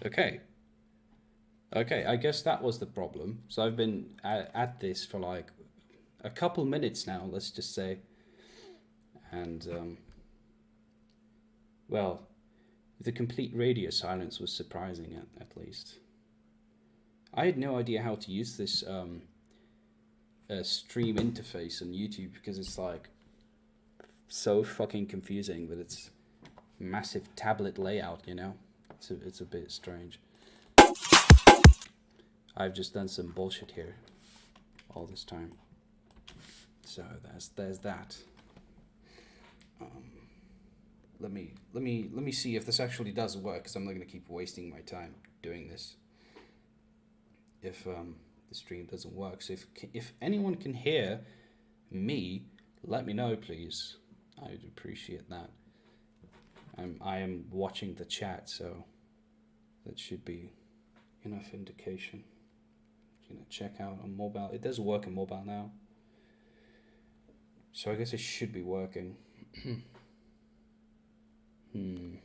Okay. Okay, I guess that was the problem. So I've been at this for like a couple minutes now, let's just say. And, well, the complete radio silence was surprising at least. I had no idea how to use this stream interface on YouTube because it's like so fucking confusing that it's massive tablet layout, you know? It's a bit strange. I've just done some bullshit here all this time. So there's that. Let me see if this actually does work, because I'm not gonna keep wasting my time doing this if the stream doesn't work. So if anyone can hear me, let me know, please. I'd appreciate that. I am watching the chat, so that should be enough indication. Check out on mobile. It does work on mobile now, so I guess it should be working. Well,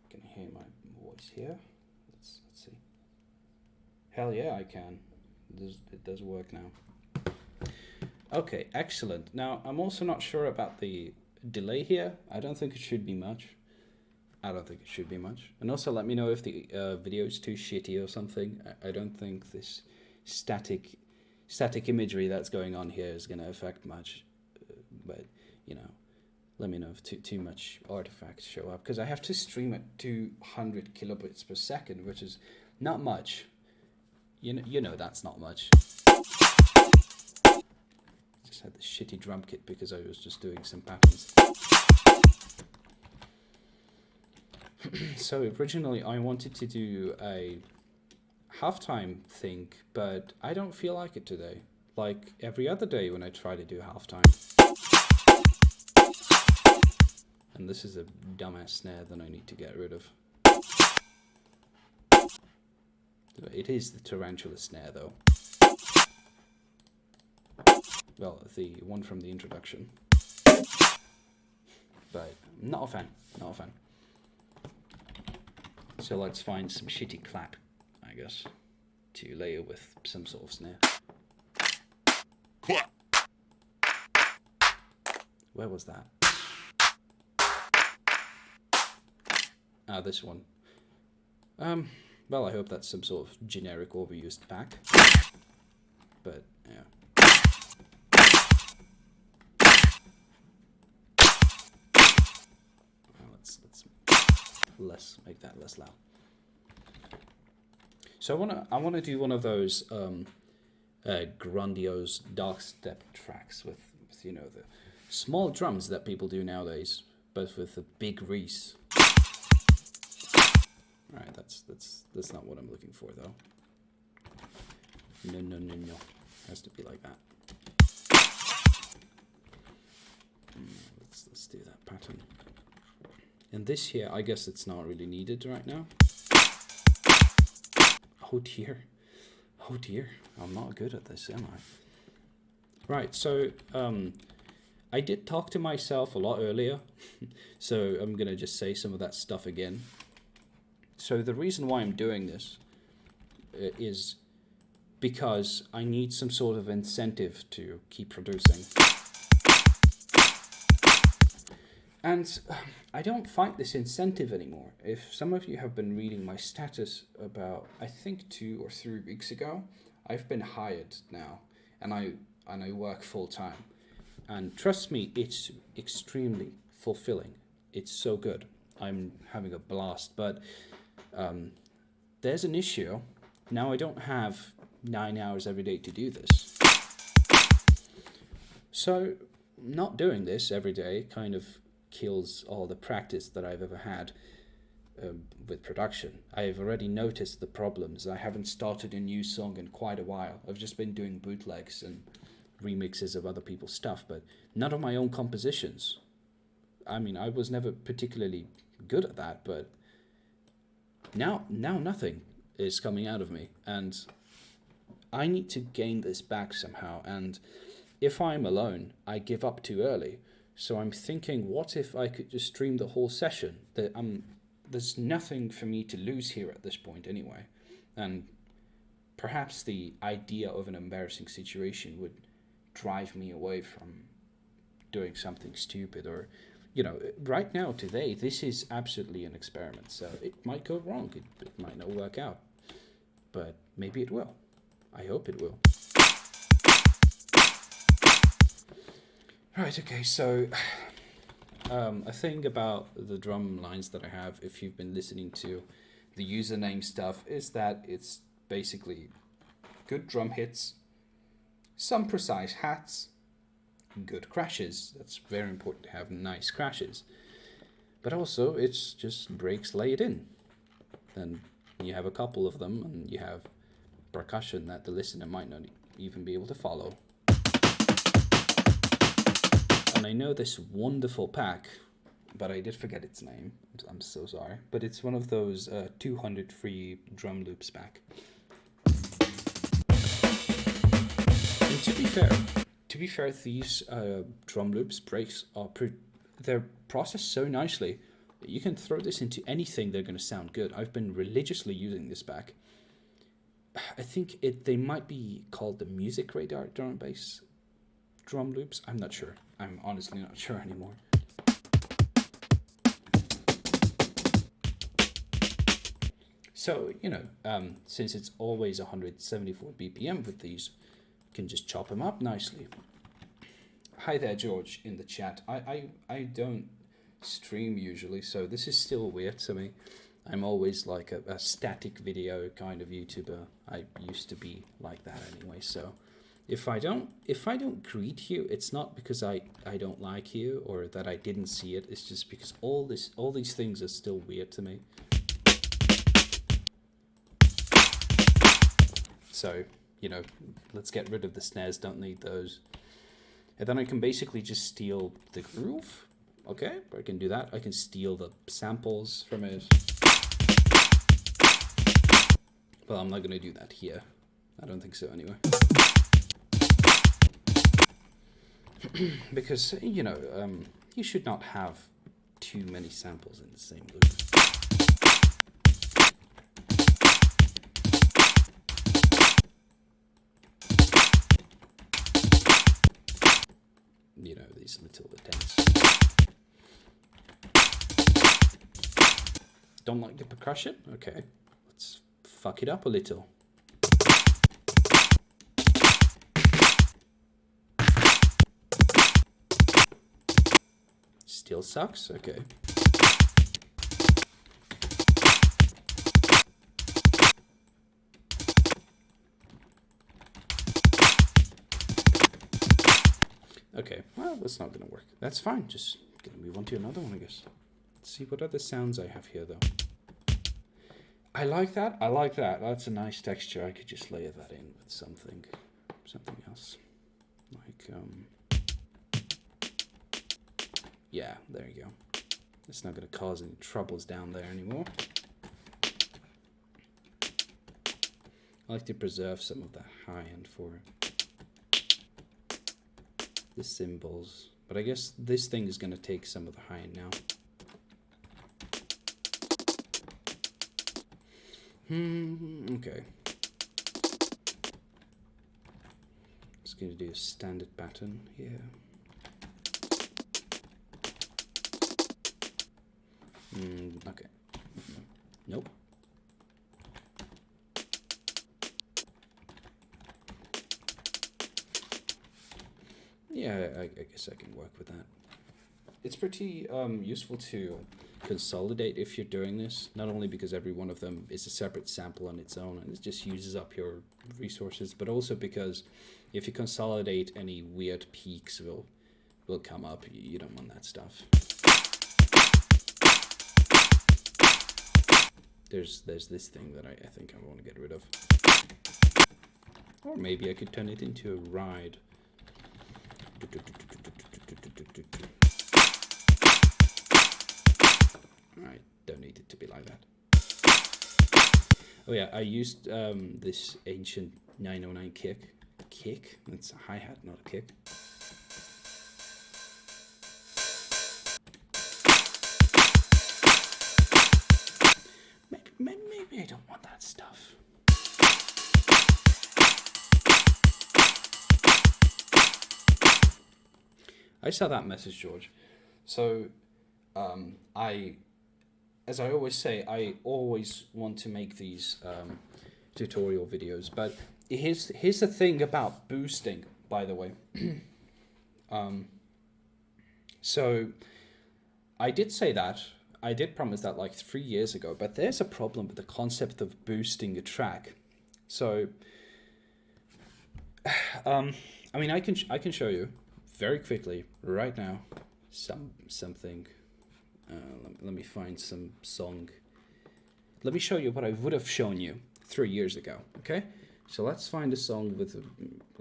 can you hear my voice here? Let's see. Hell yeah, I can. It does work now. Okay, excellent. Now, I'm also not sure about the delay here. I don't think it should be much. And also let me know if the video is too shitty or something. I don't think this static imagery that's going on here is going to affect much. But, let me know if too much artifacts show up. Because I have to stream at 200 kilobits per second, which is not much. You know that's not much. Just had the shitty drum kit because I was just doing some patterns. So originally I wanted to do a halftime thing, but I don't feel like it today. Like every other day when I try to do halftime. And this is a dumbass snare that I need to get rid of. It is the tarantula snare though. Well, the one from the introduction. But not a fan. So let's find some shitty clap, I guess, to layer with some sort of snare. Where was that? Ah, this one. Well, I hope that's some sort of generic overused pack. But, yeah. Let's make that less loud. So I wanna do one of those grandiose dark step tracks with the small drums that people do nowadays, but with a big reese. All right, that's not what I'm looking for though. No. It has to be like that. Let's do that pattern. And this here, I guess it's not really needed right now. Oh dear. I'm not good at this, am I? Right, so I did talk to myself a lot earlier, so I'm gonna just say some of that stuff again. So the reason why I'm doing this is because I need some sort of incentive to keep producing. And I don't find this incentive anymore. If some of you have been reading my status about, I think 2 or 3 weeks ago, I've been hired now, and I work full time. And trust me, it's extremely fulfilling. It's so good. I'm having a blast. But there's an issue. Now I don't have 9 hours every day to do this. So not doing this every day kind of kills all the practice that I've ever had with production. I've already noticed the problems. I haven't started a new song in quite a while. I've just been doing bootlegs and remixes of other people's stuff, but none of my own compositions. I mean, I was never particularly good at that, but now nothing is coming out of me, and I need to gain this back somehow. And if I'm alone, I give up too early. So I'm thinking, what if I could just stream the whole session? I'm there's nothing for me to lose here at this point anyway. And perhaps the idea of an embarrassing situation would drive me away from doing something stupid. Or, right now, today, this is absolutely an experiment. So it might go wrong. It might not work out. But maybe it will. I hope it will. Right, okay, so a thing about the drum lines that I have, if you've been listening to the username stuff, is that it's basically good drum hits, some precise hats, good crashes. That's very important to have nice crashes. But also, it's just breaks laid in. And you have a couple of them, and you have percussion that the listener might not even be able to follow. And I know this wonderful pack, but I did forget its name. I'm so sorry. But it's one of those 200 free drum loops pack. And to be fair, these drum loops breaks are they're processed so nicely that you can throw this into anything. They're going to sound good. I've been religiously using this pack. I think they might be called the Music Radar drum and bass drum loops. I'm not sure. I'm honestly not sure anymore. So, since it's always 174 BPM with these, you can just chop them up nicely. Hi there, George, in the chat. I don't stream usually, so this is still weird to me. I'm always like a static video kind of YouTuber. I used to be like that anyway, so if I don't greet you, it's not because I don't like you or that I didn't see it. It's just because all these things are still weird to me. So, let's get rid of the snares, don't need those. And then I can basically just steal the groove. Okay, I can do that. I can steal the samples from it. Well, I'm not going to do that here. I don't think so anyway. Because, you should not have too many samples in the same loop. These little attempts. Don't like the percussion? Okay, let's fuck it up a little. Still sucks? Okay. Okay, well, that's not going to work. That's fine, just going to move on to another one, I guess. Let's see what other sounds I have here, though. I like that. That's a nice texture. I could just layer that in with something else. Like, yeah, there you go. It's not going to cause any troubles down there anymore. I like to preserve some of that high end for the cymbals, but I guess this thing is going to take some of the high end now. Okay. Just going to do a standard pattern here. Okay. Nope. Yeah, I guess I can work with that. It's pretty useful to consolidate if you're doing this, not only because every one of them is a separate sample on its own and it just uses up your resources, but also because if you consolidate, any weird peaks will come up. You don't want that stuff. There's this thing that I think I want to get rid of. Or maybe I could turn it into a ride. I don't need it to be like that. Oh yeah, I used this ancient 909 kick. Kick? It's a hi-hat, not a kick. maybe I don't want that stuff. I saw that message, George. So, as I always say, I always want to make these tutorial videos. But here's the thing about boosting, by the way. So, I did say that. I did promise that like 3 years ago. But there's a problem with the concept of boosting a track. So, I mean, I can show you very quickly right now something. Let me find some song. Let me show you what I would have shown you 3 years ago. Okay, so let's find a song with a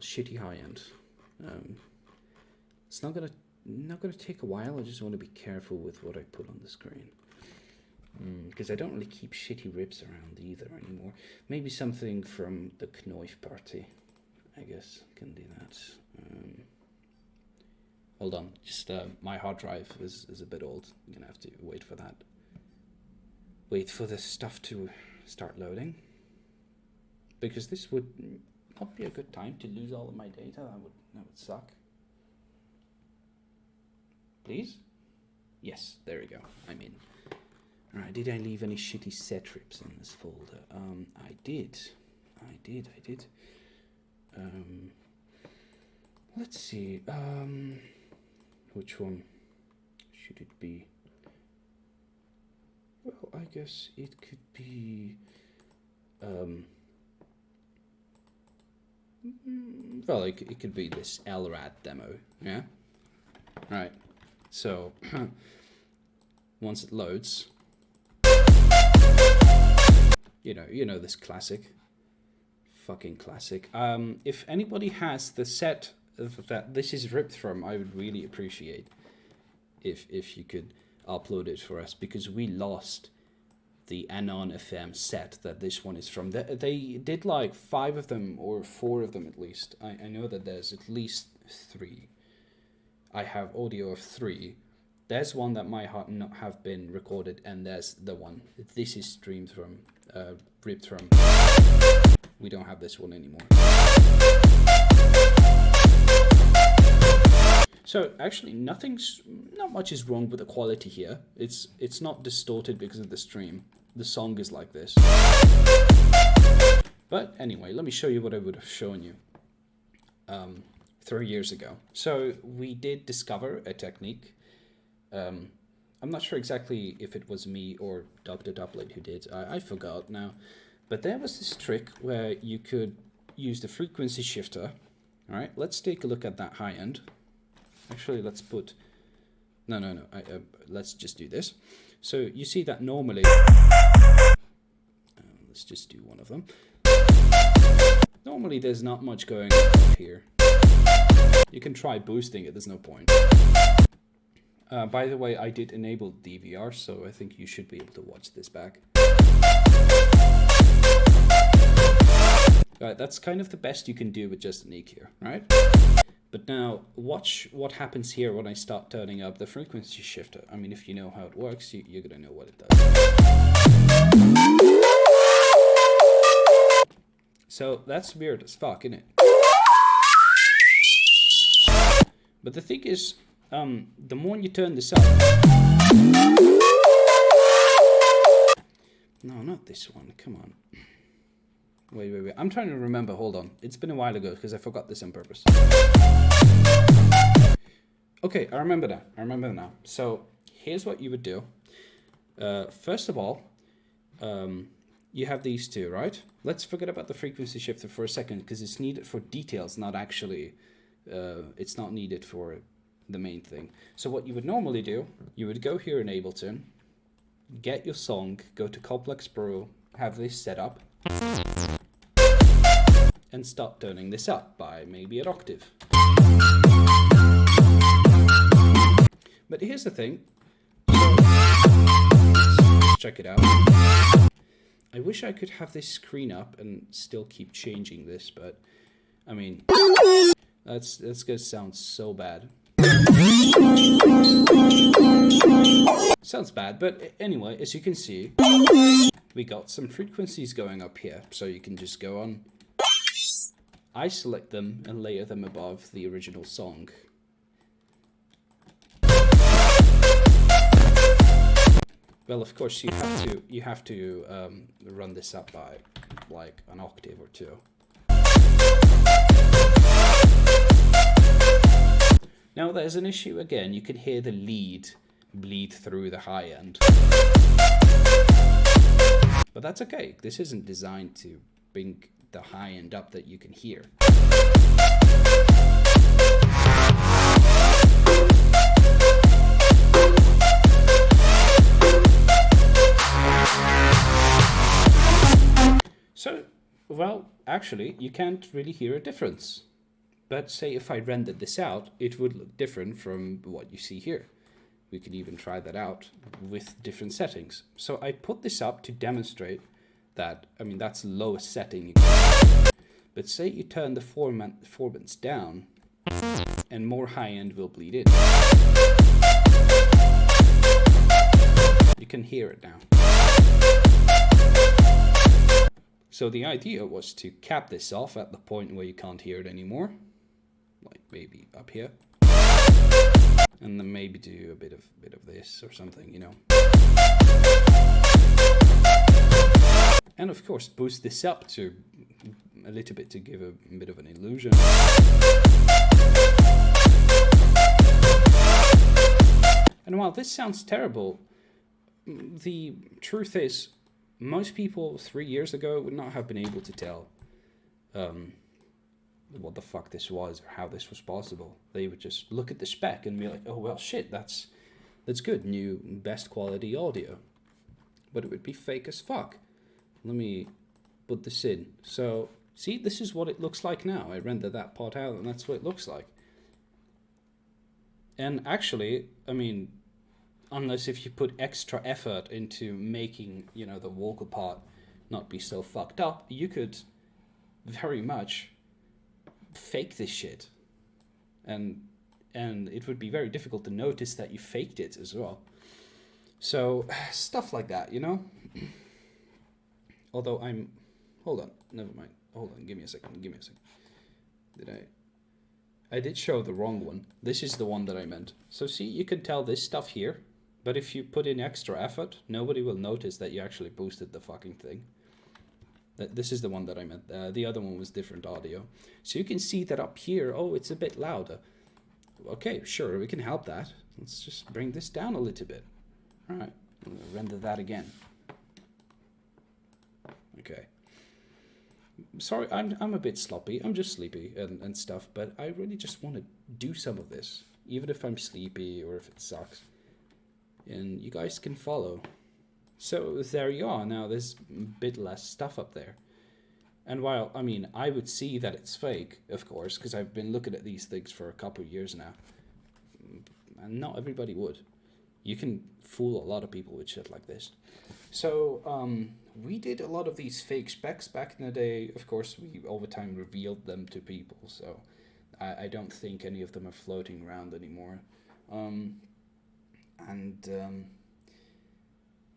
shitty high end. It's not gonna take a while. I just want to be careful with what I put on the screen, because I don't really keep shitty rips around either anymore. Maybe something from the Knife party, I guess can do that. Hold on, just my hard drive is a bit old. I'm gonna have to wait for that. Wait for the stuff to start loading. Because this would not be a good time to lose all of my data. That would suck. Please? Yes, there we go. I'm in. Alright, did I leave any shitty set rips in this folder? I did. Let's see. Which one should it be? Well, I guess it could be. Well, it could be this LRAD demo. Yeah. Right. So once it loads, you know this classic, fucking classic. If anybody has the set that this is ripped from, I would really appreciate if you could upload it for us, because we lost the Anon FM set that this one is from. They did like 5 of them or 4 of them at least. I know that there's at least 3. I have audio of 3. There's one that might not have been recorded, and there's the one this is streamed from, ripped from. We don't have this one anymore. So actually not much is wrong with the quality here. It's not distorted because of the stream. The song is like this. But anyway, let me show you what I would have shown you 3 years ago. So we did discover a technique. I'm not sure exactly if it was me or Dr. Doublet who did. I forgot now. But there was this trick where you could use the frequency shifter. All right, let's take a look at that high end. Actually, let's put... No. Let's just do this. So you see that normally... let's just do one of them. Normally, there's not much going on up here. You can try boosting it. There's no point. By the way, I did enable DVR, so I think you should be able to watch this back. Alright, that's kind of the best you can do with just an EQ, right? But now, watch what happens here when I start turning up the frequency shifter. I mean, if you know how it works, you're gonna know what it does. So, that's weird as fuck, isn't it? But the thing is, the more you turn this up... No, not this one, come on. Wait. I'm trying to remember. Hold on. It's been a while ago because I forgot this on purpose. Okay, I remember now. So here's what you would do. First of all, you have these two, right? Let's forget about the frequency shifter for a second because it's needed for details, not actually... it's not needed for the main thing. So what you would normally do, you would go here in Ableton, get your song, go to Complex Pro, have this set up, and start turning this up by maybe an octave. But here's the thing. Let's check it out. I wish I could have this screen up and still keep changing this, but I mean, that's gonna sound so bad. Sounds sounds bad, but anyway, as you can see, we got some frequencies going up here. So you can just go on, isolate them, and layer them above the original song. Well, of course, you have to run this up by like an octave or two. Now there's an issue again. You can hear the lead bleed through the high end, but that's okay. This isn't designed to bring the high end up that you can hear. So, well, actually, you can't really hear a difference. But say if I rendered this out, it would look different from what you see here. We could even try that out with different settings. So I put this up to demonstrate that, I mean, that's the lowest setting you can. But say you turn the formants down, and more high end will bleed in. You can hear it now. So the idea was to cap this off at the point where you can't hear it anymore. Like maybe up here, and then maybe do a bit of this or something, you know. And of course, boost this up to a little bit to give a bit of an illusion. And while this sounds terrible, the truth is, most people 3 years ago would not have been able to tell what the fuck this was or how this was possible. They would just look at the spec and be like, oh well, shit, that's good, new best quality audio. But it would be fake as fuck. Let me put this in. So see, this is what it looks like now. I render that part out and that's what it looks like. And actually, I mean, unless if you put extra effort into making, you know, the vocal part not be so fucked up, you could very much fake this shit, and it would be very difficult to notice that you faked it as well. So stuff like that, you know. Although hold on, never mind, hold on, give me a second. I did show the wrong one. This is the one that I meant. So see, you can tell this stuff here, but if you put in extra effort, nobody will notice that you actually boosted the fucking thing. This is the one that I meant. The other one was different audio. So you can see that up here, oh, it's a bit louder. Okay, sure, we can help that. Let's just bring this down a little bit. All right, I'm gonna render that again. Okay. Sorry, I'm a bit sloppy. I'm just sleepy and stuff, but I really just want to do some of this, even if I'm sleepy or if it sucks. And you guys can follow. So there you are. Now there's a bit less stuff up there. And while, I mean, I would see that it's fake, of course, because I've been looking at these things for a couple of years now. And not everybody would. You can fool a lot of people with shit like this. So we did a lot of these fake specs back in the day. Of course, we over time revealed them to people. So I don't think any of them are floating around anymore.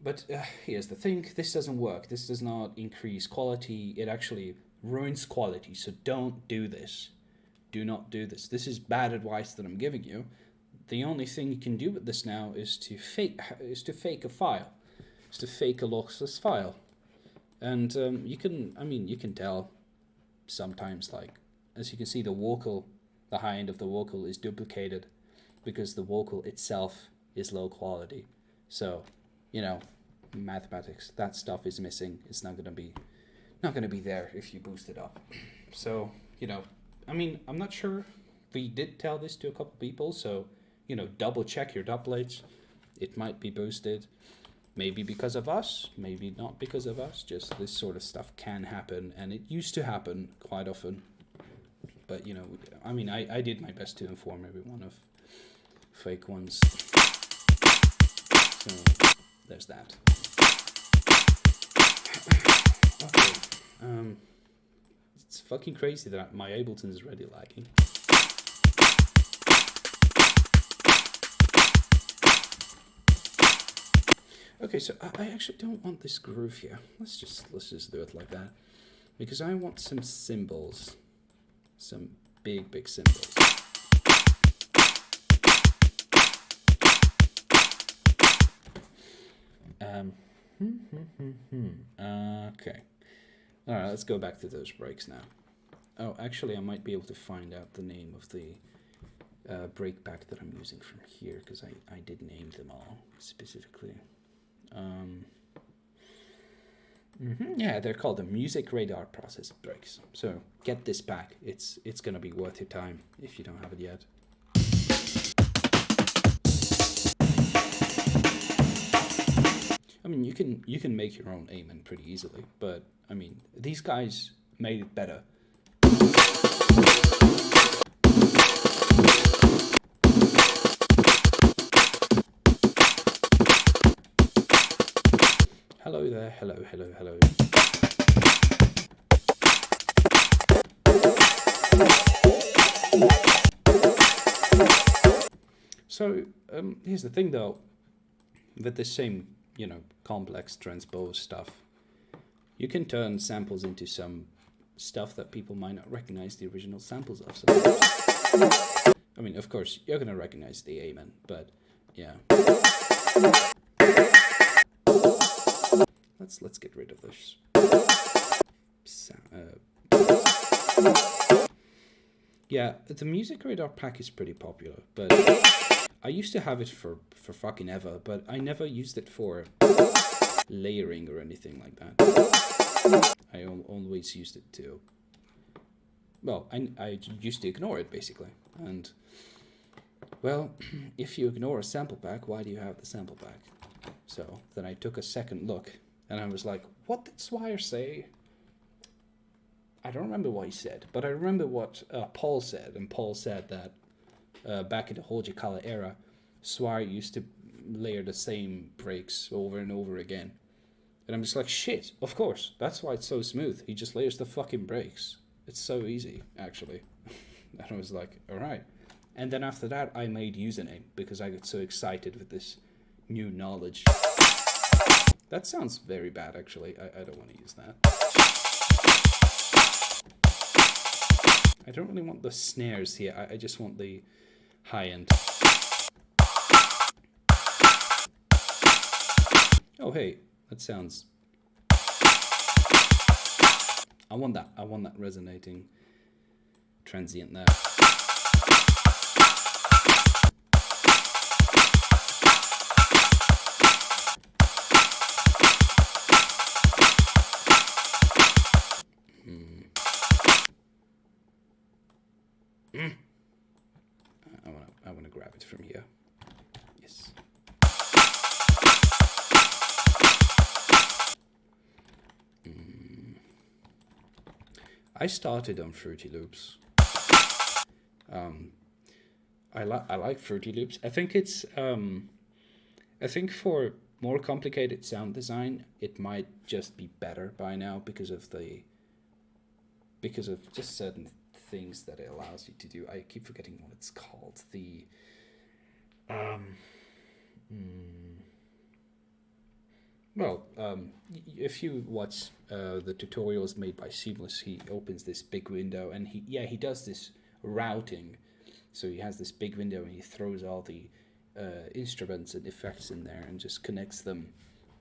But here's the thing, this doesn't work. This does not increase quality. It actually ruins quality. So don't do this. Do not do this. This is bad advice that I'm giving you. The only thing you can do with this now is to fake a file. Is to fake a lossless file. And you can tell sometimes, like, as you can see, the high end of the vocal is duplicated because the vocal itself is low quality. So, you know, mathematics, that stuff is missing. It's not gonna be there if you boost it up. So, you know, I mean, I'm not sure. We did tell this to a couple people, so, you know, double check your doublets. It might be boosted, maybe because of us, maybe not because of us. Just this sort of stuff can happen, and it used to happen quite often. But, you know, I mean, I did my best to inform everyone of fake ones. So there's that. Okay. It's fucking crazy that my Ableton is already lagging. Okay, so I actually don't want this groove here. Let's just do it like that, because I want some cymbals, some big cymbals. Okay. All right, let's go back to those breaks now. Oh, actually, I might be able to find out the name of the break pack that I'm using from here, because I did name them all specifically. Yeah, they're called the Music Radar Process breaks. So get this pack. It's gonna be worth your time if you don't have it yet. I mean, you can make your own Amen pretty easily, but I mean, these guys made it better. Hello there, hello. So here's the thing though, with the same, complex transpose stuff, you can turn samples into some stuff that people might not recognize the original samples of. So, I mean, of course, you're gonna recognize the Amen, but yeah. Let's get rid of this. Yeah, the Music Radar pack is pretty popular, but I used to have it for fucking ever, but I never used it for layering or anything like that. I always used it to, well, I used to ignore it basically. And, well, if you ignore a sample pack, why do you have the sample pack? So then I took a second look and I was like, what did Swire say? I don't remember what he said, but I remember what Paul said. And Paul said that back in the Hojikala era, Swire used to layer the same breaks over and over again. And I'm just like, shit, of course. That's why it's so smooth. He just layers the fucking breaks. It's so easy, actually. And I was like, all right. And then after that, I made username because I got so excited with this new knowledge. That sounds very bad, actually. I don't want to use that. I don't really want the snares here. I just want the high end. Oh, hey, that sounds... I want that resonating transient there. I want to grab it from here. Yes. I started on Fruity Loops. I like Fruity Loops. I think it's I think for more complicated sound design, it might just be better by now because of just certain things that it allows you to do. I keep forgetting what it's called. If you watch the tutorials made by Seamless, he opens this big window and he does this routing. So he has this big window and he throws all the instruments and effects in there and just connects them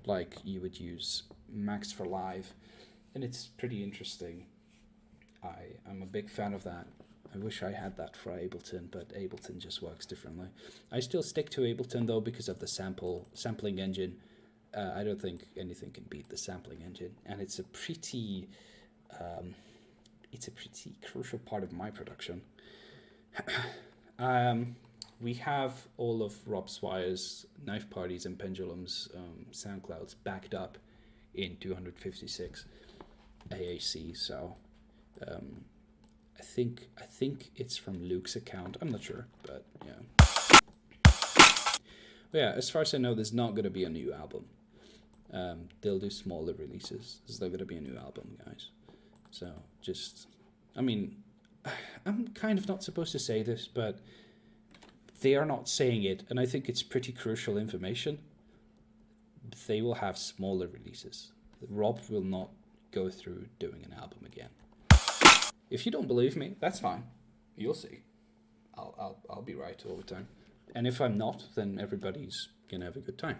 like you would use Max for Live. And it's pretty interesting. I'm a big fan of that. I wish I had that for Ableton, but Ableton just works differently. I still stick to Ableton though because of the sampling engine. I don't think anything can beat the sampling engine, and it's a pretty crucial part of my production. We have all of Rob Swire's Knife Parties and Pendulums SoundClouds backed up in 256 AAC, so I think it's from Luke's account. I'm not sure, but yeah. But yeah, as far as I know, there's not going to be a new album. They'll do smaller releases. There's not going to be a new album, guys. So just, I mean, I'm kind of not supposed to say this, but they are not saying it, and I think it's pretty crucial information. they will have smaller releases. Rob will not go through doing an album again. If you don't believe me, that's fine. You'll see. I'll be right all the time. And if I'm not, then everybody's gonna have a good time.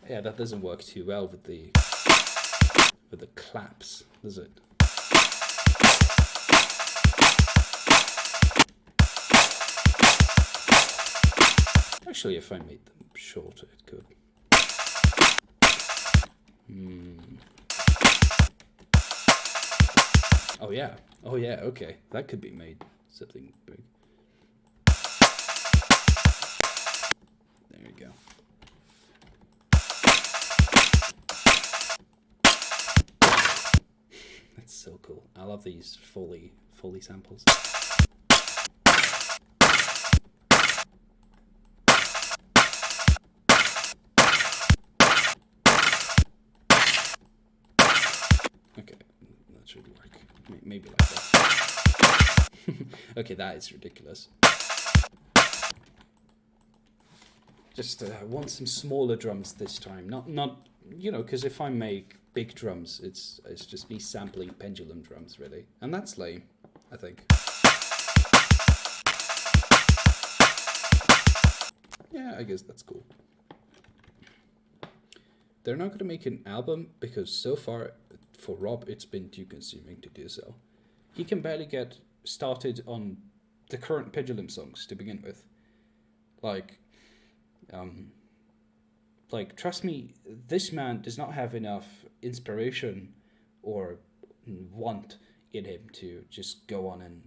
Yeah, that doesn't work too well with the claps, does it? Actually, if I made them shorter, it could. Oh yeah. Oh yeah, okay. That could be made something big. There you go. That's so cool. I love these Foley samples. Okay, that should work. Maybe like that. Okay, that is ridiculous. Just want some smaller drums this time. Not you know, because if I make big drums, it's just me sampling pendulum drums, really, and that's lame, I think. Yeah, I guess that's cool. They're not going to make an album because so far, for Rob, it's been too consuming to do so. He can barely get started on the current pendulum songs to begin with. Like, trust me, this man does not have enough inspiration or want in him to just go on and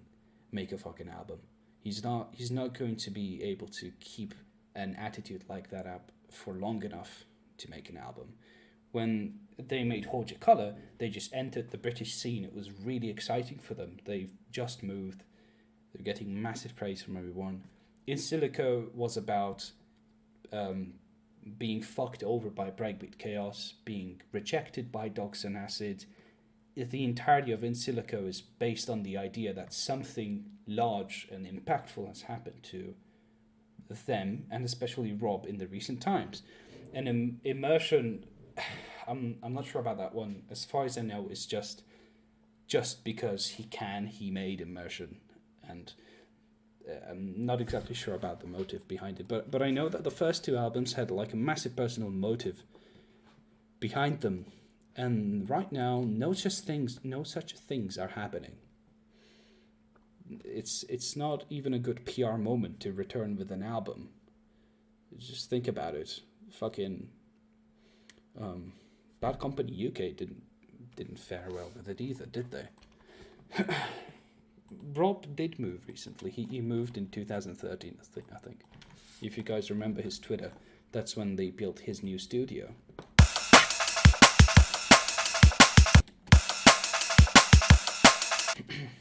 make a fucking album. He's not going to be able to keep an attitude like that up for long enough to make an album. When they made Hold Your Colour, they just entered the British scene. It was really exciting for them. They've just moved. They're getting massive praise from everyone. In Silico was about being fucked over by Breakbeat Chaos, being rejected by Dogs and Acid. The entirety of In Silico is based on the idea that something large and impactful has happened to them, and especially Rob, in the recent times. And Immersion, I'm not sure about that one. As far as I know, it's just because he made Immersion, and I'm not exactly sure about the motive behind it. But I know that the first two albums had like a massive personal motive behind them, and right now no such things are happening. It's not even a good PR moment to return with an album. Just think about it. Fucking Bad Company UK didn't fare well with it either, did they? Rob did move recently. He moved in 2013, I think. If you guys remember his Twitter, that's when they built his new studio.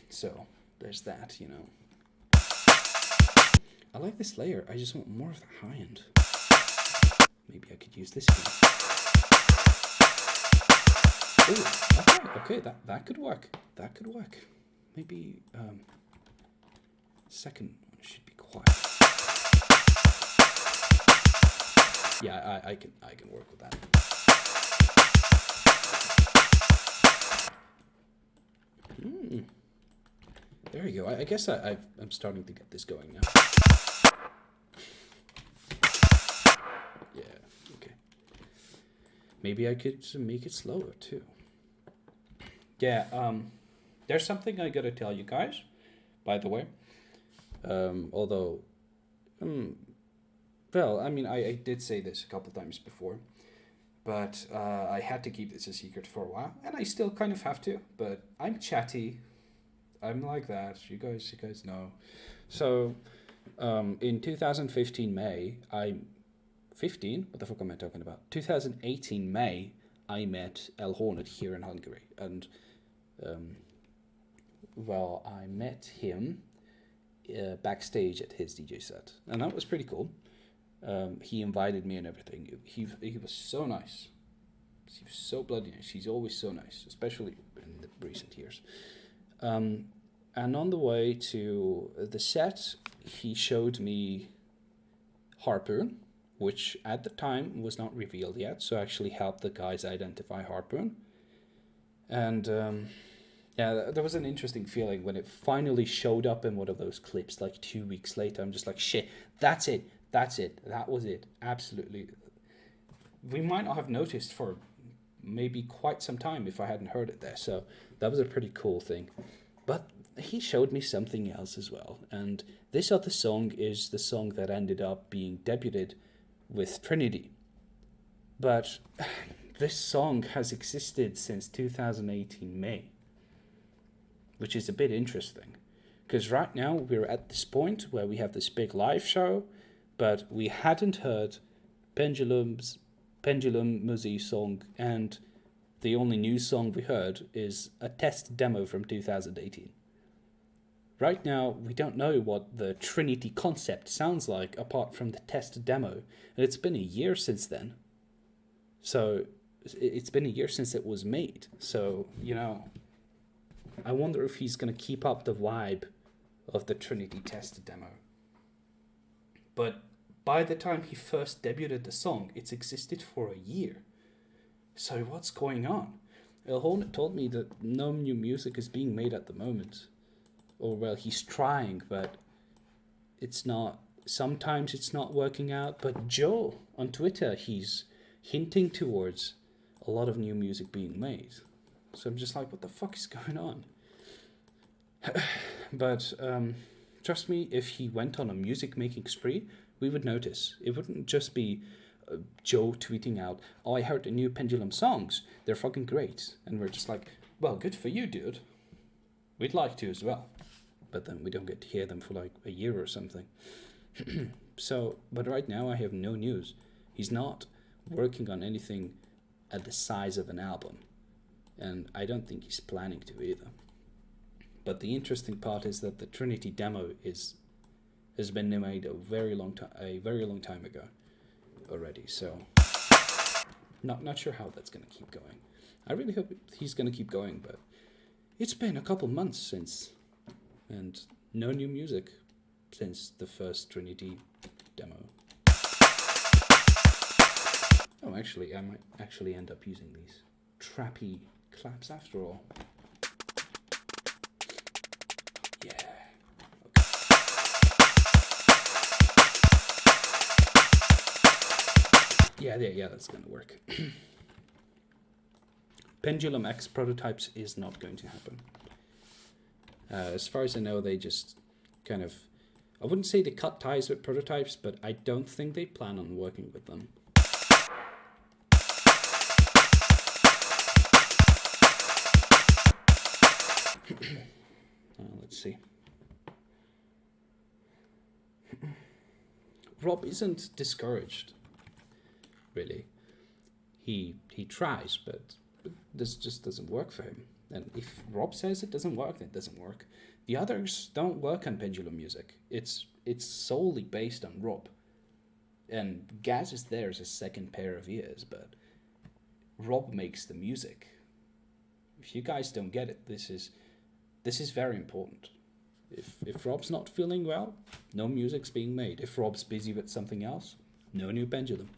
So there's that, you know. I like this layer. I just want more of the high end. Maybe I could use this again. Ooh, okay, that could work. That could work. Maybe second one should be quiet. Yeah, I can work with that. There you go. I guess I'm starting to get this going now. Yeah, okay. Maybe I could make it slower too. Yeah, there's something I gotta tell you guys, by the way. Although, well, I mean, I did say this a couple times before, but I had to keep this a secret for a while, and I still kind of have to, but I'm chatty. I'm like that. You guys know. So, in 2015 May, 15? What the fuck am I talking about? 2018 May, I met El Hornet here in Hungary, and well, I met him backstage at his DJ set, and that was pretty cool. He invited me and everything. He was so nice, She was so bloody nice. She's always so nice, especially in the recent years. And on the way to the set, he showed me Harpoon, which at the time was not revealed yet, so actually helped the guys identify Harpoon. And yeah, there was an interesting feeling when it finally showed up in one of those clips like 2 weeks later. I'm just like, shit, that's it, that was it, absolutely. We might not have noticed for maybe quite some time if I hadn't heard it there, so that was a pretty cool thing. But he showed me something else as well, and this other song is the song that ended up being debuted with Trinity. But this song has existed since 2018 May, which is a bit interesting, because right now we're at this point where we have this big live show, but we hadn't heard Pendulum Muzi song, and the only new song we heard is a test demo from 2018. Right now, we don't know what the Trinity concept sounds like apart from the test demo, and it's been a year since then. So, it's been a year since it was made, so, you know, I wonder if he's going to keep up the vibe of the Trinity test demo. But by the time he first debuted the song, it's existed for a year. So what's going on? El Hornet told me that no new music is being made at the moment. Or, well, he's trying, but it's not. Sometimes it's not working out. But Joe, on Twitter, he's hinting towards a lot of new music being made. So I'm just like, what the fuck is going on? But trust me, if he went on a music-making spree, we would notice. It wouldn't just be Joe tweeting out, oh, I heard the new Pendulum songs. They're fucking great. And we're just like, well, good for you, dude. We'd like to as well. But then we don't get to hear them for like a year or something. So, but right now I have no news. He's not working on anything at the size of an album. And I don't think he's planning to either. But the interesting part is that the Trinity demo has been made a very long time ago already. So not sure how that's going to keep going. I really hope he's going to keep going, but it's been a couple months since, and no new music since the first Trinity demo. Oh, actually, I might actually end up using these trappy claps after all. Yeah. Okay. Yeah, that's gonna work. Pendulum X prototypes is not going to happen. As far as I know, they just kind of, I wouldn't say they cut ties with prototypes, but I don't think they plan on working with them. Let's see. Rob isn't discouraged, really. He tries, but this just doesn't work for him. And if Rob says it doesn't work, then it doesn't work. The others don't work on Pendulum music. It's solely based on Rob. And Gaz is there as a second pair of ears, but Rob makes the music. If you guys don't get it, this is very important. If Rob's not feeling well, no music's being made. If Rob's busy with something else, no new Pendulum.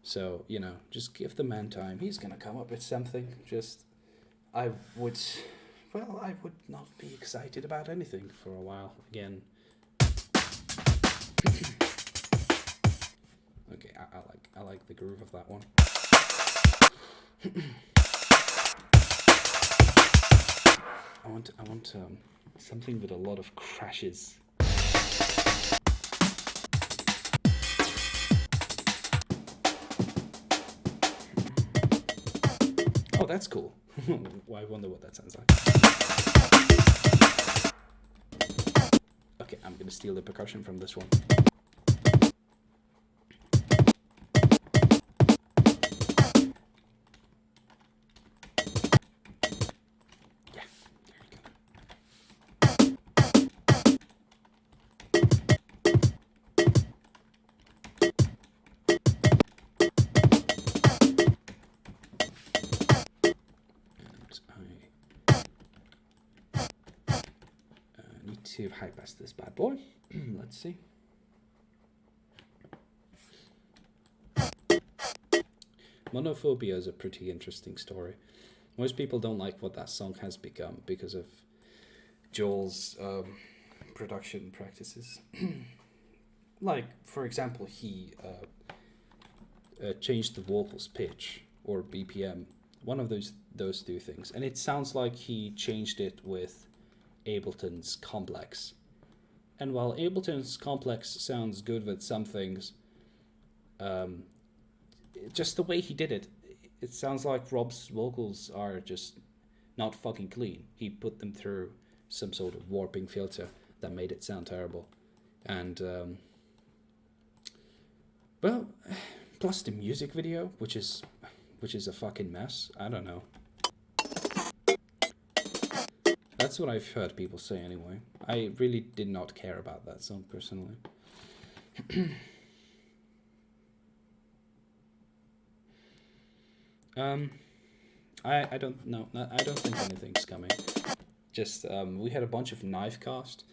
So, just give the man time. He's gonna come up with something. I would not be excited about anything for a while again. Okay, I like the groove of that one. I want something with a lot of crashes. Oh, that's cool. I wonder what that sounds like. Okay, I'm gonna steal the percussion from this one. Yeah, there we go. to high-pass this bad boy. Let's see. Monophobia is a pretty interesting story. Most people don't like what that song has become because of Joel's production practices. Like, for example, he changed the vocals pitch or BPM, one of those two things, and it sounds like he changed it with Ableton's Complex. And while Ableton's Complex sounds good with some things, just the way he did it, it sounds like Rob's vocals are just not fucking clean. He put them through some sort of warping filter that made it sound terrible. And, well, plus the music video, which is a fucking mess. I don't know. That's what I've heard people say anyway. I really did not care about that song personally. I don't know. I don't think anything's coming. Just we had a bunch of Knifecast,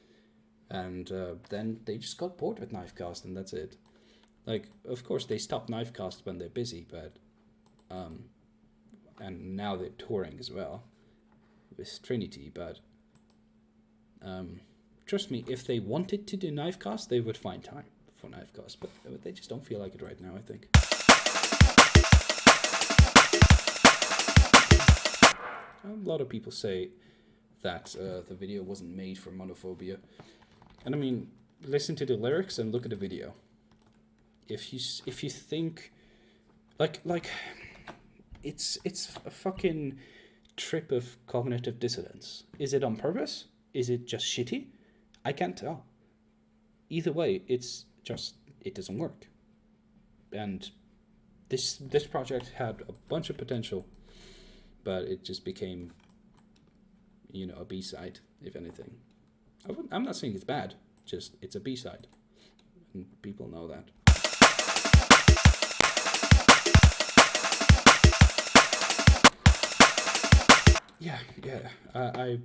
and then they just got bored with Knifecast, and that's it. Like, of course, they stop Knifecast when they're busy, but and now they're touring as well with Trinity. But trust me, if they wanted to do Knifecast, they would find time for Knifecast, but they just don't feel like it right now, I think. A lot of people say that the video wasn't made for Monophobia, and I mean, listen to the lyrics and look at the video. If you think like it's a fucking trip of cognitive dissonance. Is it on purpose? Is it just shitty? I can't tell. Either way, it's just, it doesn't work. And this project had a bunch of potential, but it just became, a B-side, if anything. I'm not saying it's bad, just it's a B-side. And people know that. Yeah, I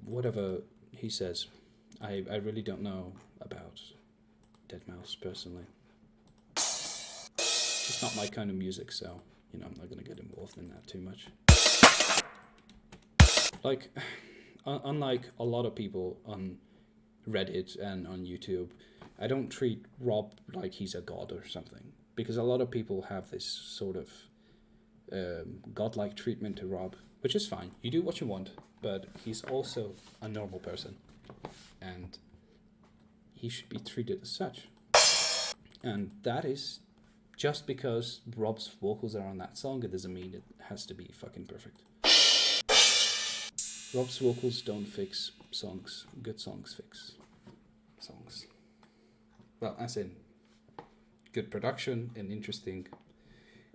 whatever he says, I really don't know about deadmau5 personally. It's not my kind of music, so, I'm not going to get involved in that too much. Like, unlike a lot of people on Reddit and on YouTube, I don't treat Rob like he's a god or something, because a lot of people have this sort of godlike treatment to Rob, which is fine. You do what you want, but he's also a normal person, and he should be treated as such. And that is just because Rob's vocals are on that song, it doesn't mean it has to be fucking perfect. Rob's vocals don't fix songs. Good songs fix songs. Well, as in good production and interesting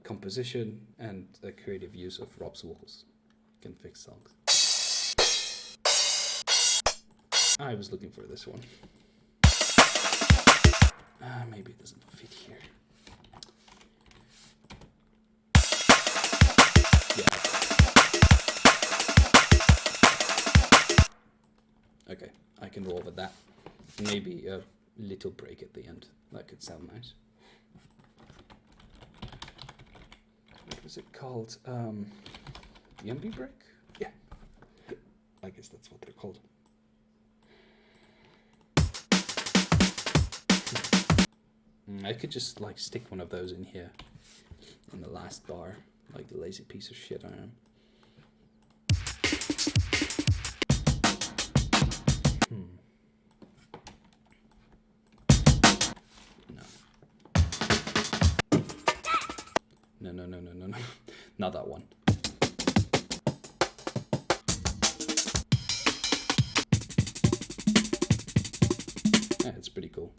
composition and the creative use of Rob's vocals can fix songs. I was looking for this one. Maybe it doesn't fit here. Yeah. Okay, I can roll with that. Maybe a little break at the end. That could sound nice. What was it called? The MB break? Yeah. I guess that's what they're called. I could just stick one of those in here in the last bar, like the lazy piece of shit I am. No. Not that one. Yeah, it's pretty cool.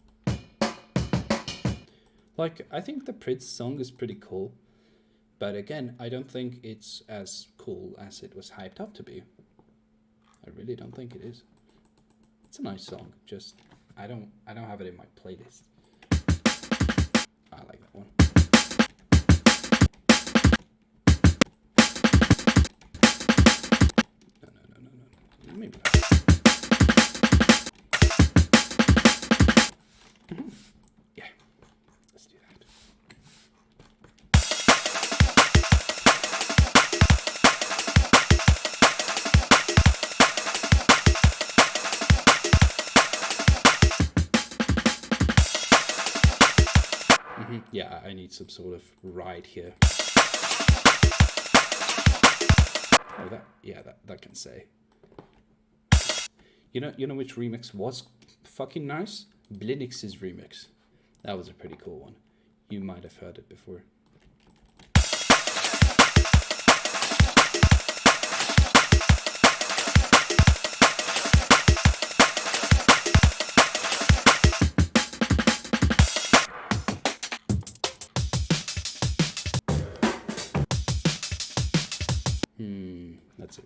I think the Prince song is pretty cool, but again, I don't think it's as cool as it was hyped up to be. I really don't think it is. It's a nice song, just I don't have it in my playlist. I like that one. No. Maybe not. Yeah, I need some sort of ride here. Oh, that can say. You know which remix was fucking nice? Blinix's remix. That was a pretty cool one. You might have heard it before.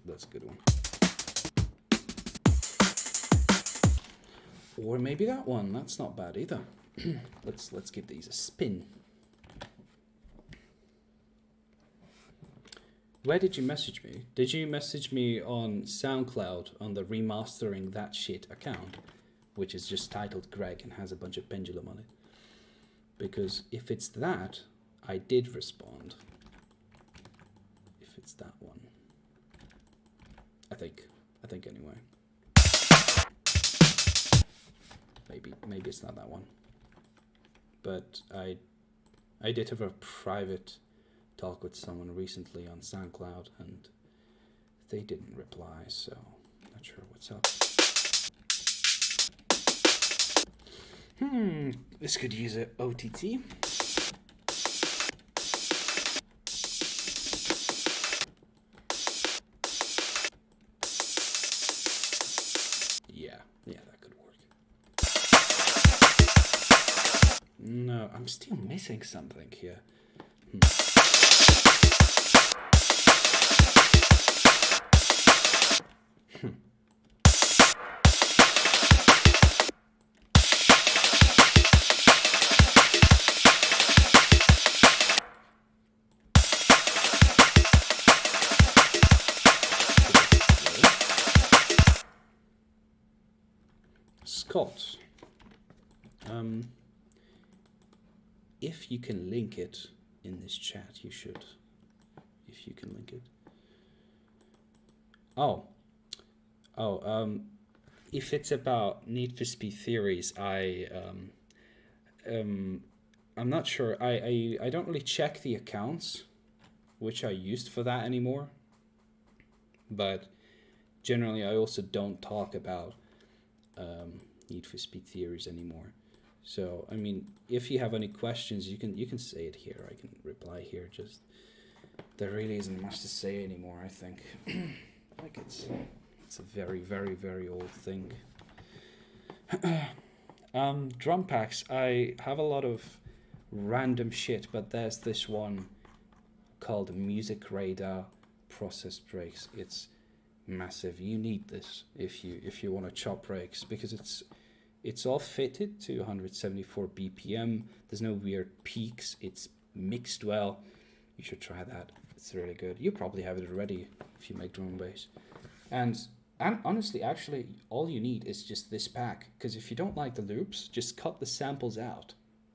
That's a good one. Or maybe that one. That's not bad either. Let's give these a spin. Where did you message me? Did you message me on SoundCloud on the remastering that shit account, which is just titled Greg and has a bunch of pendulum on it? Because if it's that, I did respond. If it's that one. I think anyway. Maybe it's not that one. But I did have a private talk with someone recently on SoundCloud and they didn't reply, so not sure what's up. This could use a OTT. Yeah, that could work. No, I'm still missing something here. Scott, if you can link it in this chat, you should. If you can link it. If it's about Need for Speed theories, I'm not sure. I don't really check the accounts which I used for that anymore. But generally, I also don't talk about Need for Speed theories anymore. So I mean, if you have any questions, you can say it here. I can reply here. Just there really isn't much to say anymore. I think like it's a very, very, very old thing. Drum packs. I have a lot of random shit, but there's this one called Music Radar Process Breaks. It's massive. You need this if you want to chop breaks, because it's all fitted to 174 BPM. There's no weird peaks. It's mixed well. You should try that. It's really good. You probably have it already if you make drum and bass. And honestly, actually, all you need is just this pack, because if you don't like the loops, just cut the samples out.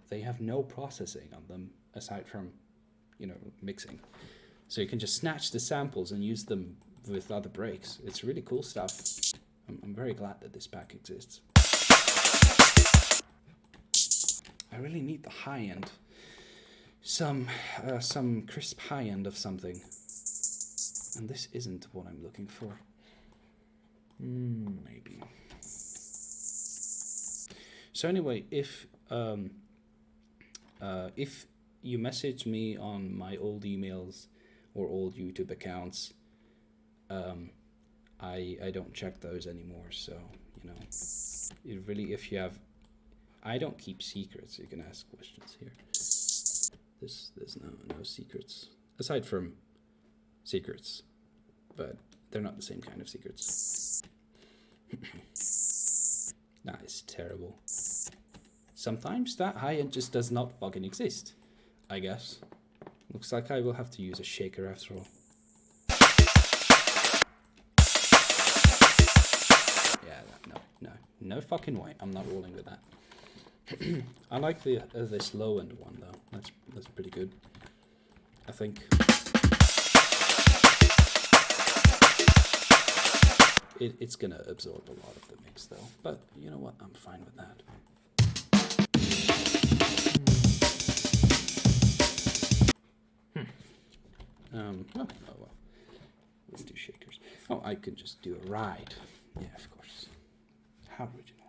They have no processing on them aside from, mixing. So you can just snatch the samples and use them with other breaks. It's really cool stuff. I'm very glad that this pack exists. I really need the high end. Some crisp high end of something. And this isn't what I'm looking for. Maybe. So anyway, if you message me on my old emails or old YouTube accounts, I don't check those anymore. So it really, if you have, I don't keep secrets. You can ask questions here. There's no secrets aside from secrets, but they're not the same kind of secrets. That is terrible. Sometimes that high end just does not fucking exist, I guess. Looks like I will have to use a shaker after all. Yeah, no fucking way. I'm not rolling with that. I like the this low end one though. That's pretty good, I think. It's gonna absorb a lot of the mix though, but you know what? I'm fine with that. Oh well. Let's do shakers. Oh, I could just do a ride. Yeah, of course. How original.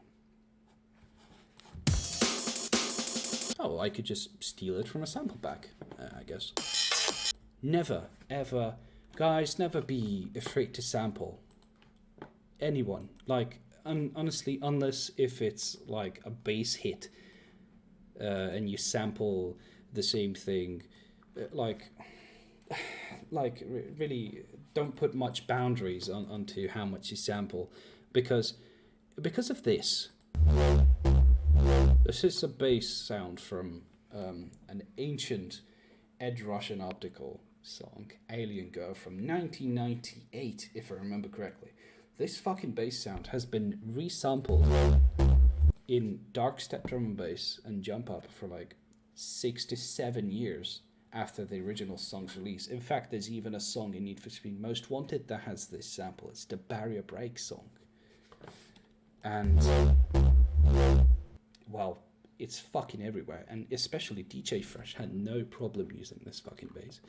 Oh, I could just steal it from a sample pack, I guess. Never, ever, guys, never be afraid to sample anyone. Like, honestly, unless if it's like a bass hit and you sample the same thing, like really don't put much boundaries onto how much you sample, because of this. This is a bass sound from an ancient Ed Russian Optical song, Alien Girl, from 1998, if I remember correctly. This fucking bass sound has been resampled in dark step drum and bass and jump up for like 6 to 7 years after the original song's release. In fact, there's even a song in Need for Speed Most Wanted that has this sample. It's the Barrier Break song. And, well, it's fucking everywhere. And especially DJ Fresh had no problem using this fucking bass.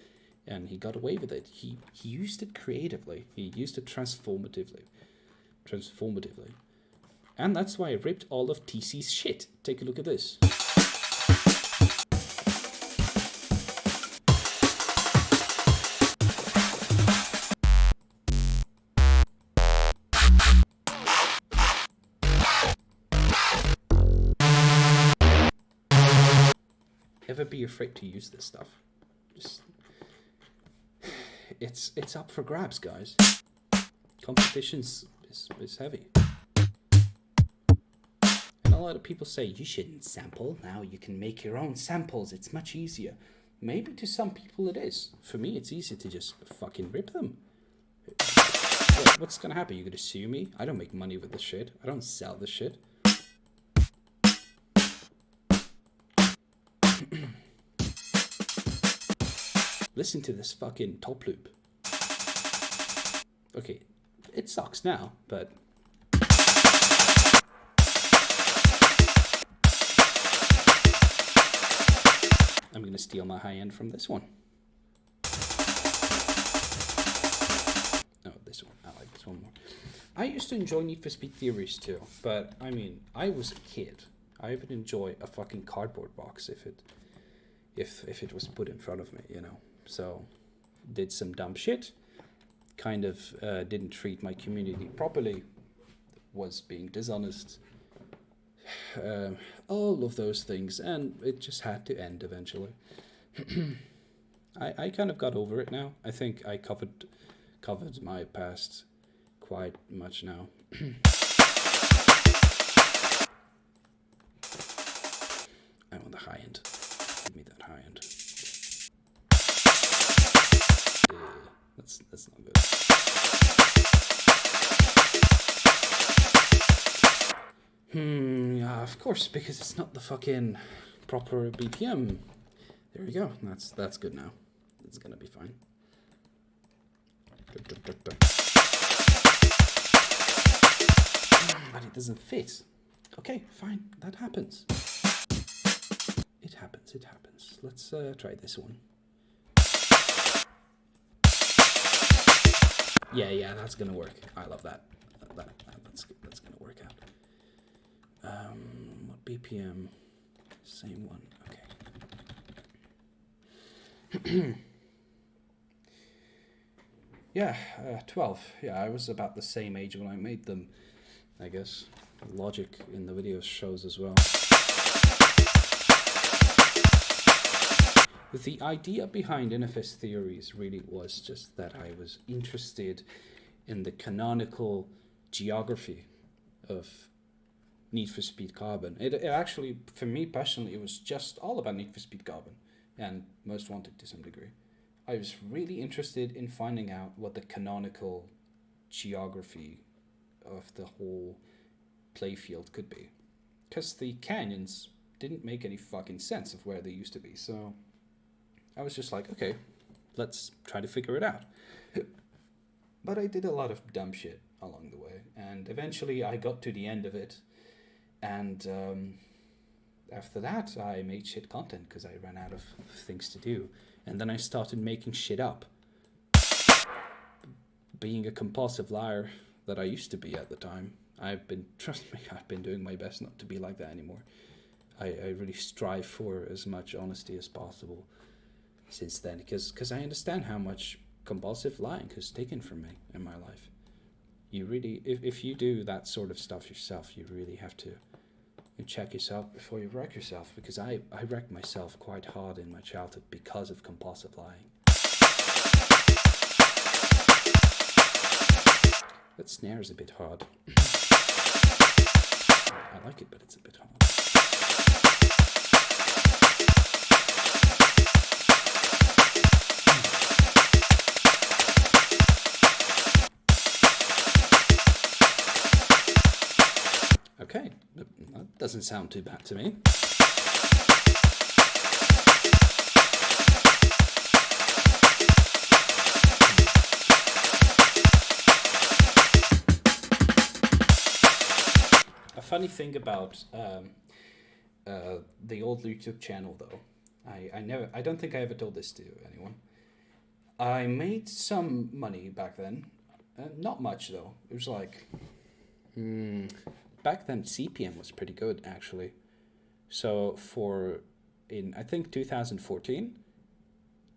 And he got away with it. He used it creatively. He used it transformatively. And that's why I ripped all of TC's shit. Take a look at this. Never be afraid to use this stuff. Just, it's up for grabs, guys. Competition's is heavy. And a lot of people say you shouldn't sample. Now you can make your own samples. It's much easier. Maybe to some people it is. For me, it's easy to just fucking rip them. What's gonna happen? You're gonna sue me? I don't make money with this shit. I don't sell this shit. Listen to this fucking top loop. Okay, it sucks now, but I'm gonna steal my high end from this one. No, this one. I like this one more. I used to enjoy Need for Speed Theories too, but I mean, I was a kid. I would enjoy a fucking cardboard box if it was put in front of me, you know. So, did some dumb shit. Kind of didn't treat my community properly. Was being dishonest. All of those things, and it just had to end eventually. I kind of got over it now. I think I covered my past quite much now. I want the high end. Give me that high end. That's not good. Yeah, of course, because it's not the fucking proper BPM. There we go. That's good now. It's gonna be fine. But it doesn't fit. Okay, fine. That happens. It happens. Let's try this one. Yeah, that's gonna work. I love that. That's gonna work out. What BPM? Same one. Okay. Yeah, 12. Yeah, I was about the same age when I made them, I guess. Logic in the video shows as well. The idea behind Inifest Theories really was just that I was interested in the canonical geography of Need for Speed Carbon. It actually, for me personally, it was just all about Need for Speed Carbon and Most Wanted to some degree. I was really interested in finding out what the canonical geography of the whole playfield could be. Because the canyons didn't make any fucking sense of where they used to be, so I was just like, okay, let's try to figure it out. But I did a lot of dumb shit along the way, and eventually I got to the end of it, and after that I made shit content because I ran out of things to do, and then I started making shit up being a compulsive liar that I used to be at the time. Trust me, I've been doing my best not to be like that anymore. I really strive for as much honesty as possible since then, because I understand how much compulsive lying has taken from me in my life. You really, if you do that sort of stuff yourself, you really have to check yourself before you wreck yourself, because I wrecked myself quite hard in my childhood because of compulsive lying. That snare is a bit hard. I like it, but it's a bit hard. Okay, that doesn't sound too bad to me. A funny thing about the old YouTube channel, though, I don't think I ever told this to anyone. I made some money back then, not much though. It was like, back then CPM was pretty good actually. So in I think 2014,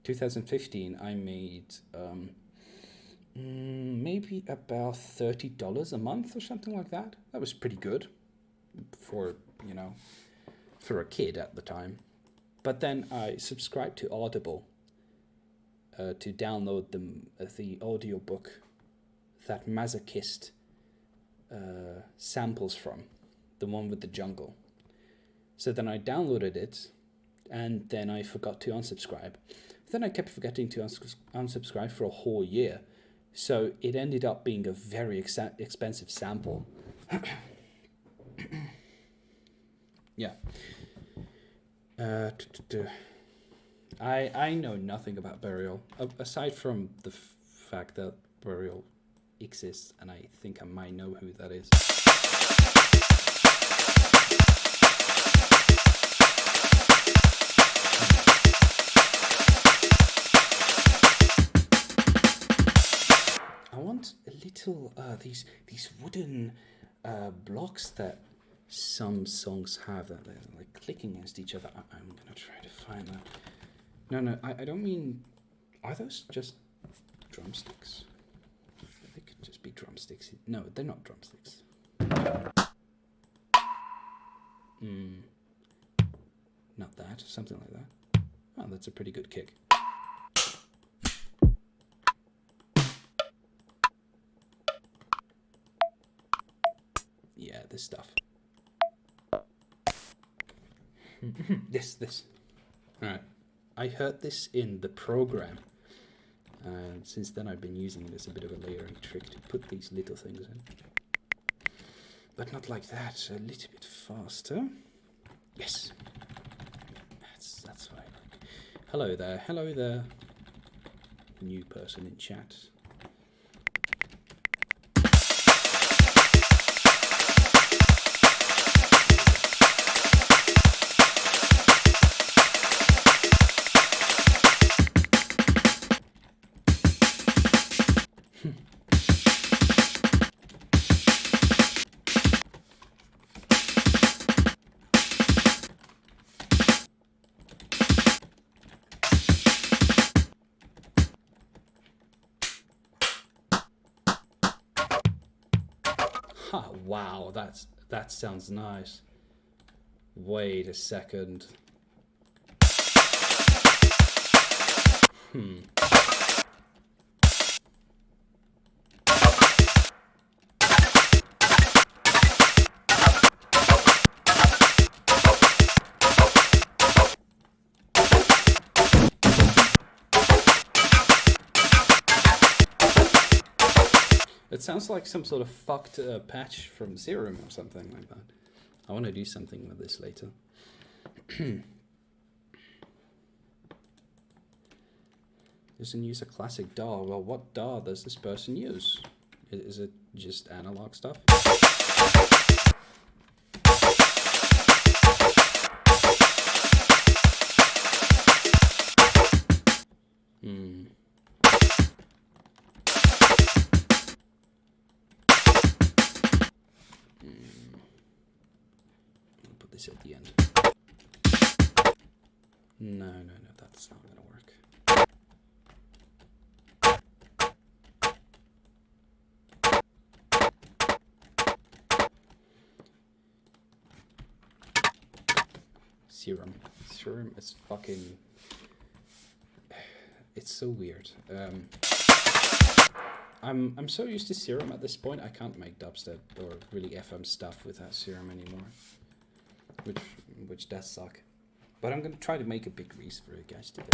2015, I made maybe about $30 a month or something like that. That was pretty good for a kid at the time. But then I subscribed to Audible to download the audiobook that Masochist samples from, the one with the jungle. So then I downloaded it, and then I forgot to unsubscribe. Then I kept forgetting to unsubscribe for a whole year. So it ended up being a very expensive sample. Yeah. I know nothing about Burial, aside from the fact that Burial exists, and I think I might know who that is. I want a little these wooden blocks that some songs have that they're like clicking against each other. I'm gonna try to find that. No, I don't mean. Are those just drumsticks? They could just be drumsticks. No, they're not drumsticks. Not that. Something like that. Oh, that's a pretty good kick. Yeah, this stuff. This. Alright. I heard this in the program. And since then I've been using it as a bit of a layering trick to put these little things in. But not like that, a little bit faster. Yes. That's what I like. Hello there. New person in chat. Wow, that sounds nice. Wait a second. It sounds like some sort of fucked patch from Serum or something like that. I want to do something with this later. Doesn't use a classic DAW. Well, what DAW does this person use? Is it just analog stuff? noise at the end. No, that's not gonna work. Serum is fucking... It's so weird. I'm so used to Serum at this point, I can't make dubstep or really FM stuff without Serum anymore. Which does suck. But I'm gonna try to make a big release for you guys today.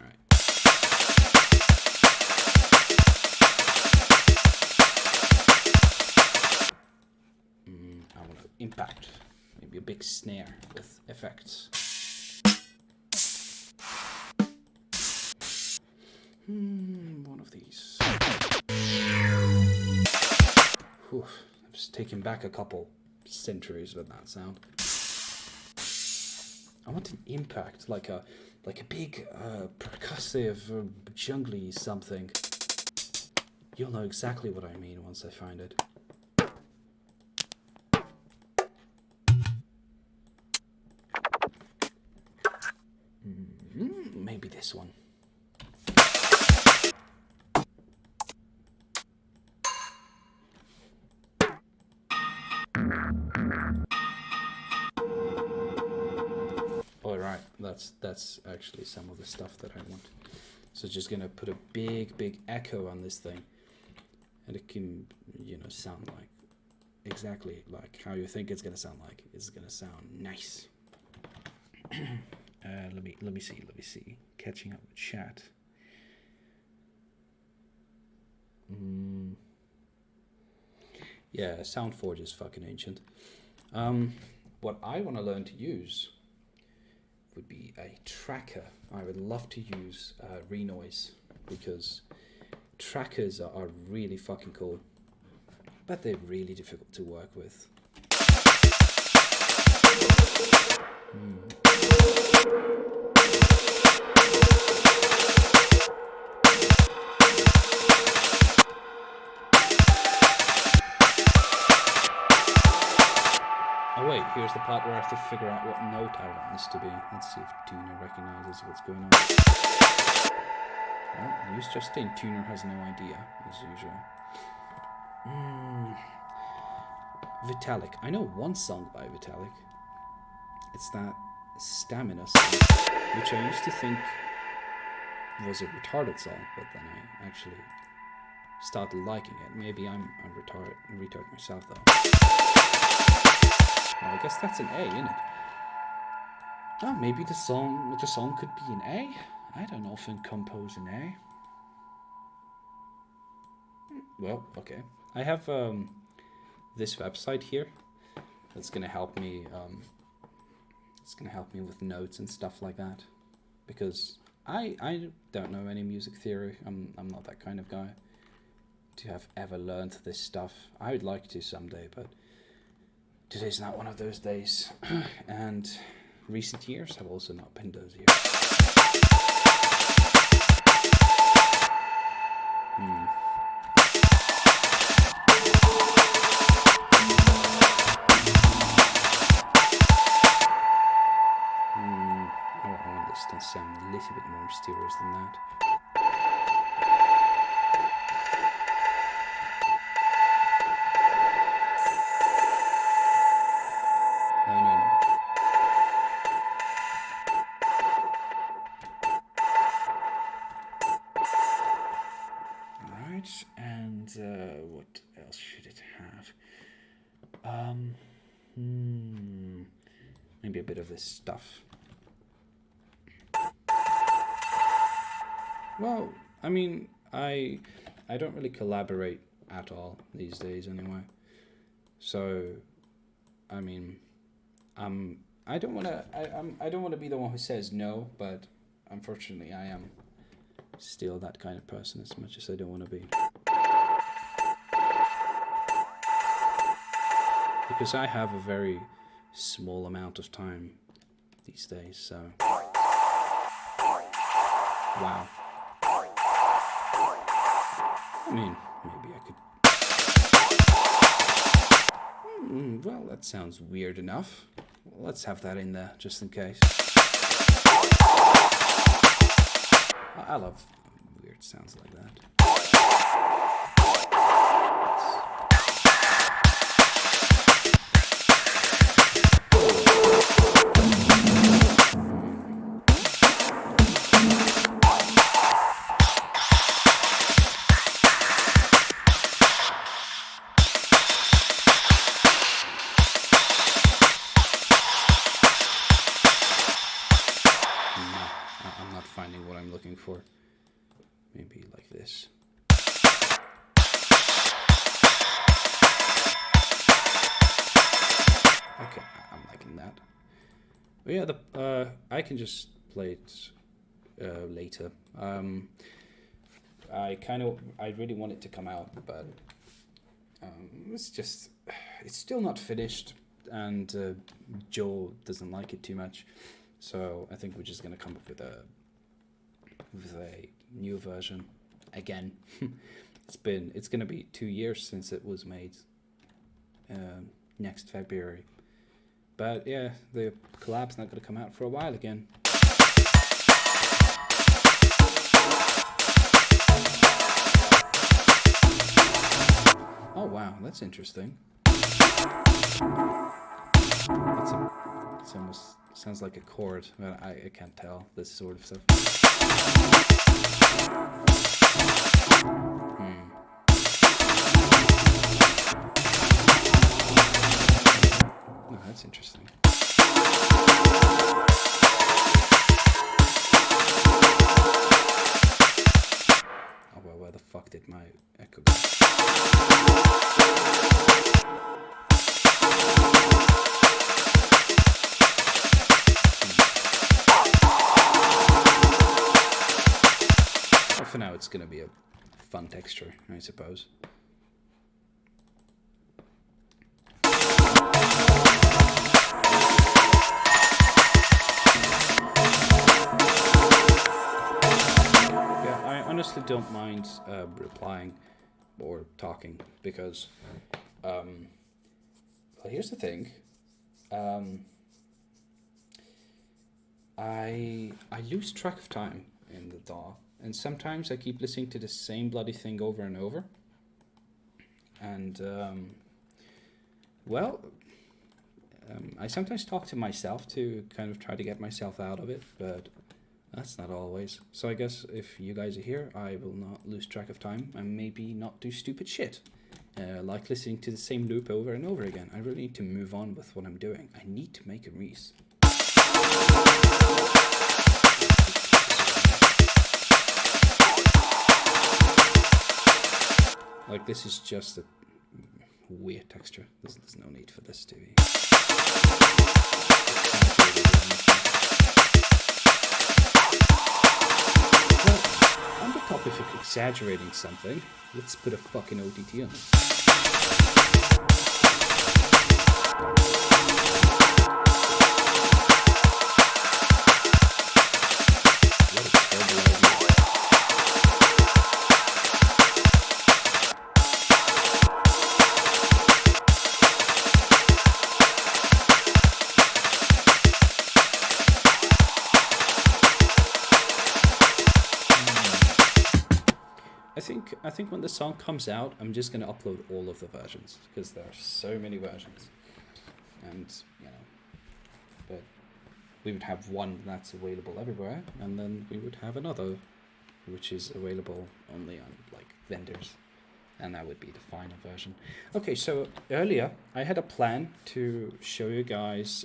Alright. I want to impact. Maybe a big snare with effects. One of these. Whew, I'm just taking back a couple centuries with that sound. I want an impact, like a big percussive, jungly something. You'll know exactly what I mean once I find it. Maybe this one. All right, that's actually some of the stuff that I want. So just gonna put a big echo on this thing, and it can, sound like exactly like how you think it's gonna sound like. It's gonna sound nice. Let me see. Catching up with chat. Yeah, SoundForge is fucking ancient. What I want to learn to use would be a tracker. I would love to use Renoise, because trackers are really fucking cool, but they're really difficult to work with. Oh wait, here's the part where I have to figure out what note I want this to be. Let's see if Tuner recognizes what's going on. Well, use Justin. Tuner has no idea, as usual. Vitalik. I know one song by Vitalik. It's that Stamina song, which I used to think was a retarded song, but then I actually started liking it. Maybe I'm retard myself though. Well, I guess that's an A, isn't it? Oh, maybe the song could be an A. I don't often compose an A. Well, okay. I have this website here that's gonna help me. It's gonna help me with notes and stuff like that, because I don't know any music theory. I'm not that kind of guy to have ever learned this stuff. I would like to someday, but today's not one of those days. And recent years have also not been those years. I want this to sound a little bit more mysterious than that. No. Alright, and what else should it have? Maybe a bit of this stuff. Well, I mean, I don't really collaborate at all these days anyway. So, I mean, I don't want to be the one who says no, but unfortunately I am still that kind of person, as much as I don't want to be. Because I have a very small amount of time these days, so... Wow. I mean, maybe I could Well, that sounds weird enough. Let's have that in there, just in case. I love weird sounds like that. I'm not finding what I'm looking for. Maybe like this. Okay, I'm liking that. But yeah, I can just play it later. I really want it to come out, but it's still not finished, and Joe doesn't like it too much. So I think we're just gonna come up with a new version again. It's gonna be 2 years since it was made. Next February, but yeah, the collab's not gonna come out for a while again. Oh wow, that's interesting. It's almost sounds like a chord, but I can't tell this sort of stuff. Oh, that's interesting. Oh well, where the fuck did my echo go? For now, it's going to be a fun texture, I suppose. Yeah, I honestly don't mind replying or talking because, well, here's the thing. I lose track of time in the DAW. And sometimes I keep listening to the same bloody thing over and over. And, I sometimes talk to myself to kind of try to get myself out of it, but that's not always. So I guess if you guys are here, I will not lose track of time and maybe not do stupid shit. Like listening to the same loop over and over again. I really need to move on with what I'm doing. I need to make a Reese. Like, this is just a weird texture. There's no need for this to be. Well, on the topic of exaggerating something, let's put a fucking OTT on it. I think when the song comes out, I'm just going to upload all of the versions because there are so many versions, and but we would have one that's available everywhere, and then we would have another which is available only on like vendors, and that would be the final version. Okay, so earlier I had a plan to show you guys.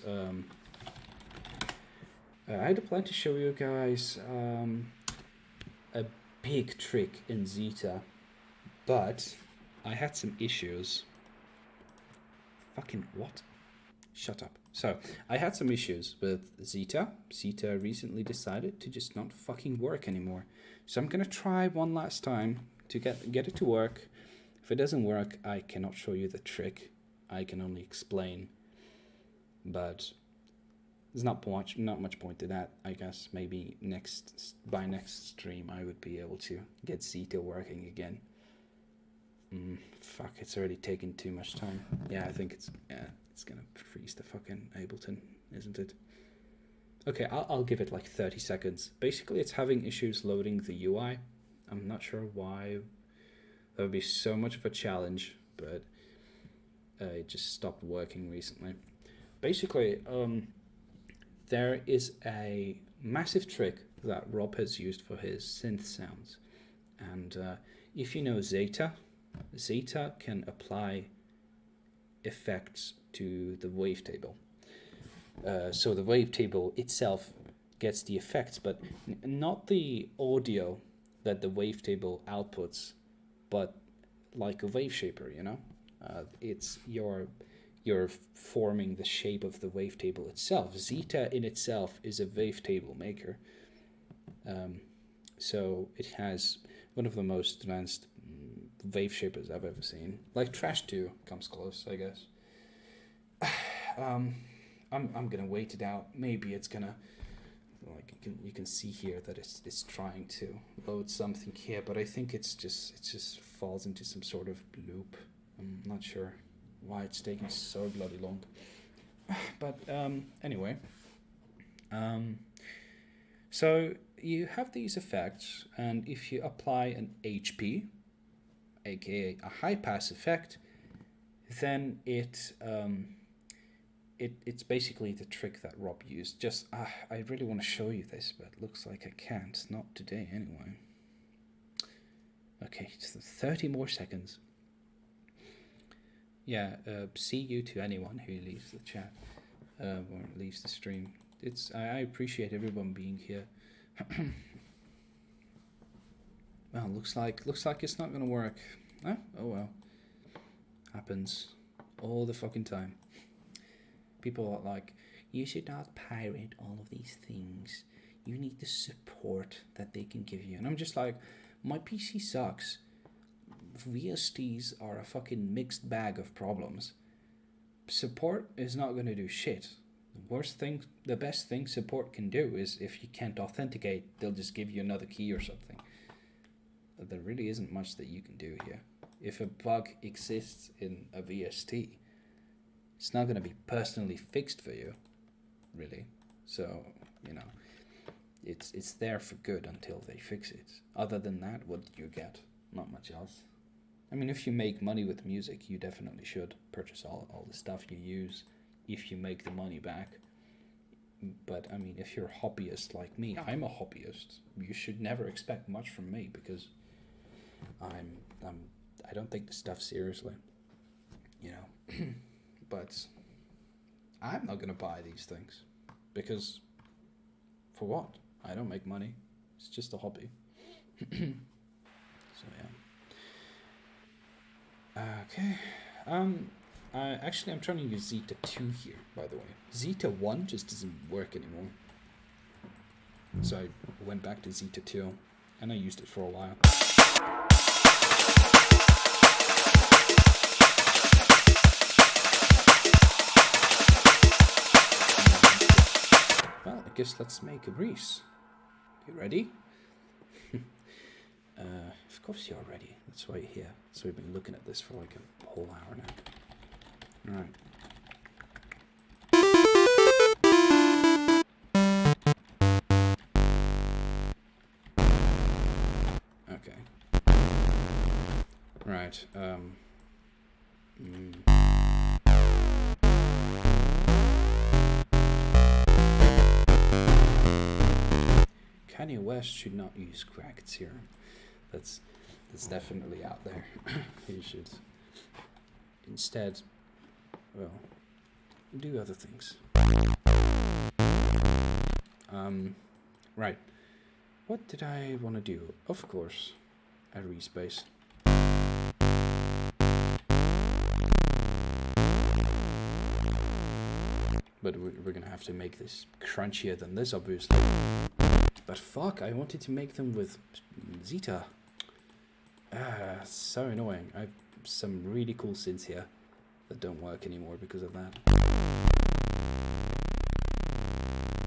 A big trick in Zeta, but I had some issues. Fucking what? Shut up. So, I had some issues with Zeta. Zeta recently decided to just not fucking work anymore. So I'm gonna try one last time to get it to work. If it doesn't work, I cannot show you the trick. I can only explain. But there's not much point to that, I guess. Maybe by next stream I would be able to get Zeta working again. Fuck, it's already taken too much time. Yeah, I think it's gonna freeze the fucking Ableton, isn't it? Okay, I'll give it like 30 seconds. Basically, it's having issues loading the UI. I'm not sure why. That would be so much of a challenge, but it just stopped working recently. Basically, there is a massive trick that Rob has used for his synth sounds. And if you know Zeta can apply effects to the wavetable. So the wavetable itself gets the effects, but not the audio that the wavetable outputs, but like a wave shaper, you know? It's you're forming the shape of the wavetable itself. Zeta in itself is a wavetable maker. So it has one of the most advanced wave shapers I've ever seen. Like Trash 2 comes close, I guess. I'm gonna wait it out. Maybe it's gonna, like, you can see here that it's trying to load something here, but I think it just falls into some sort of loop. I'm not sure why it's taking so bloody long. But anyway, so you have these effects, and if you apply an HP, aka a high pass effect, then it's basically the trick that Rob used. Just I really want to show you this, but it looks like I can't. Not today, anyway. Okay, so 30 more seconds. Yeah, see you to anyone who leaves the chat or leaves the stream. I appreciate everyone being here. Well, looks like it's not gonna work. Oh well. Happens all the fucking time. People are like, you should not pirate all of these things. You need the support that they can give you. And I'm just like, my PC sucks. VSTs are a fucking mixed bag of problems. Support is not going to do shit. The best thing support can do is, if you can't authenticate, they'll just give you another key or something. There really isn't much that you can do here. If a bug exists in a VST, it's not going to be personally fixed for you, really. So, you know, it's there for good until they fix it. Other than that, what do you get? Not much else. I mean, if you make money with music, you definitely should purchase all the stuff you use if you make the money back. But, I mean, if you're a hobbyist like me, I'm a hobbyist, you should never expect much from me, because I don't take the stuff seriously, you know. But I'm not going to buy these things, because for what? I don't make money. It's just a hobby. So yeah. Okay. Actually, I'm trying to use Zeta 2 here, by the way. Zeta 1 just doesn't work anymore. So I went back to Zeta 2, and I used it for a while. Well, I guess let's make a breeze. You ready? Of course you're ready. That's why you're here. So we've been looking at this for like a whole hour now. Alright. Okay. Right. Kanye West should not use cracked serum. That's definitely out there. He should instead, well, do other things. Right. What did I want to do? Of course, a respace. But we're gonna have to make this crunchier than this, obviously. But fuck, I wanted to make them with Zeta. So annoying. I have some really cool synths here that don't work anymore because of that.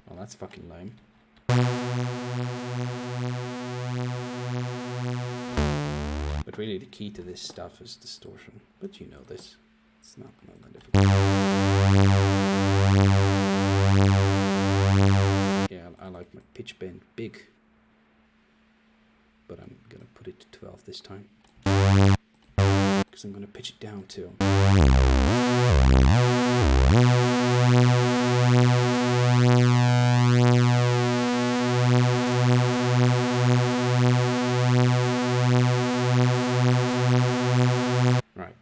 Well, that's fucking lame. But really the key to this stuff is distortion, but you know this. It's not that difficult. Yeah, I like my pitch bend big, but I'm gonna put it to 12 this time, because I'm gonna pitch it down too. Right.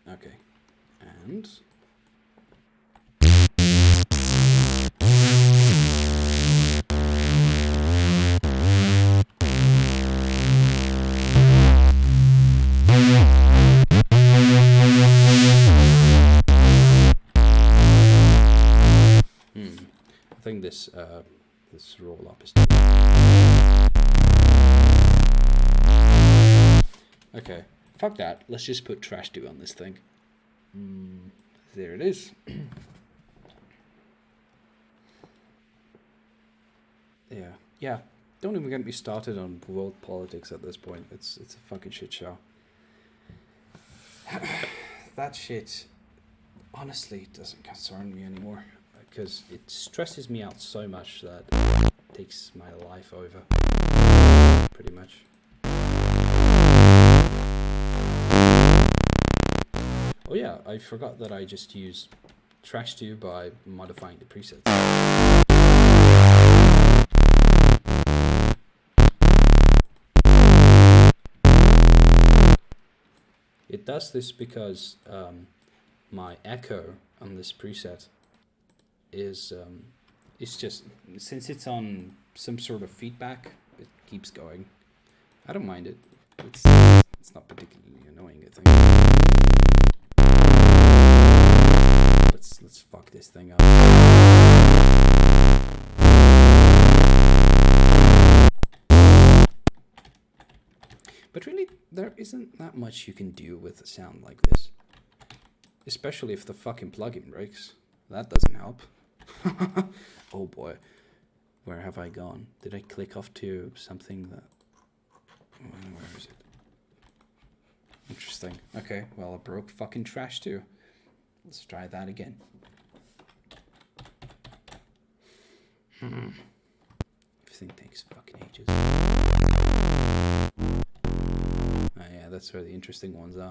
Okay. And I think this roll up is okay. Fuck that. Let's just put trash 2 on this thing. There it is. Yeah. Don't even get me started on world politics at this point. It's a fucking shit show. That shit honestly doesn't concern me anymore, because it stresses me out so much that it takes my life over, pretty much. Oh yeah, I forgot that I just used trash 2 by modifying the presets. It does this because my echo on this preset is it's just, since it's on some sort of feedback, it keeps going. I don't mind it. It's not particularly annoying, I think. Let's fuck this thing up. But really, there isn't that much you can do with a sound like this. Especially if the fucking plugin breaks. That doesn't help. Oh boy. Where have I gone? Did I click off to something that... Where is it? Interesting. Okay, well, I broke fucking trash 2. Let's try that again. Everything takes fucking ages. Oh yeah, that's where the interesting ones are.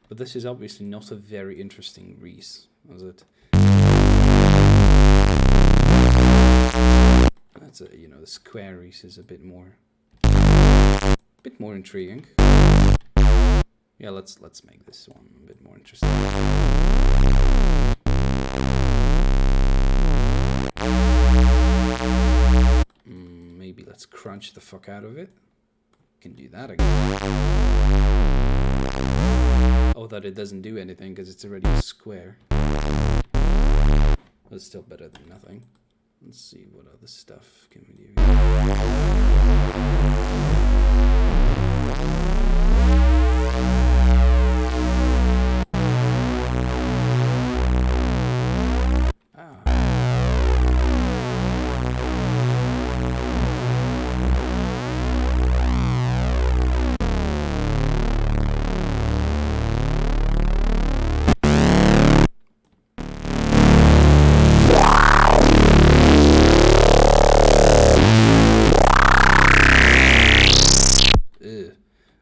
But this is obviously not a very interesting Reese, is it? That's a, you know, the square Reese is a bit more intriguing. Yeah, let's make this one a bit more interesting. Maybe let's crunch the fuck out of it. Can do that again. Oh, that it doesn't do anything because it's already a square. But it's still better than nothing. Let's see what other stuff can we do.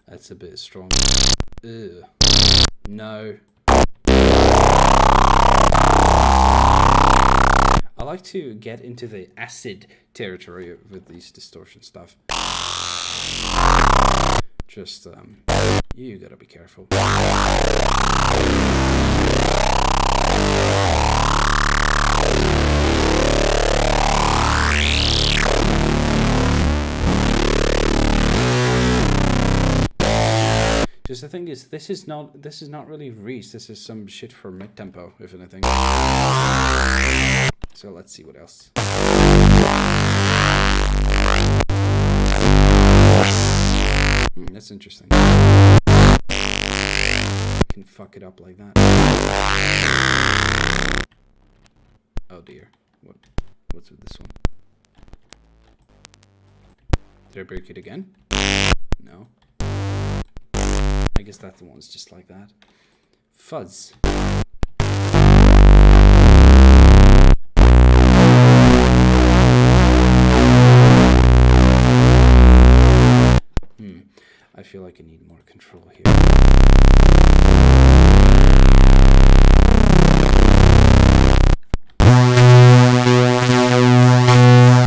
That's a bit strong. Ugh. No. I like to get into the acid territory with these distortion stuff. Just, you gotta be careful. Just the thing is, this is not really Reese. This is some shit for mid tempo, if anything. So let's see what else. That's interesting. You can fuck it up like that. Oh dear. What's with this one? Did I break it again? No. I guess that one's just like that. Fuzz. I feel like I need more control here.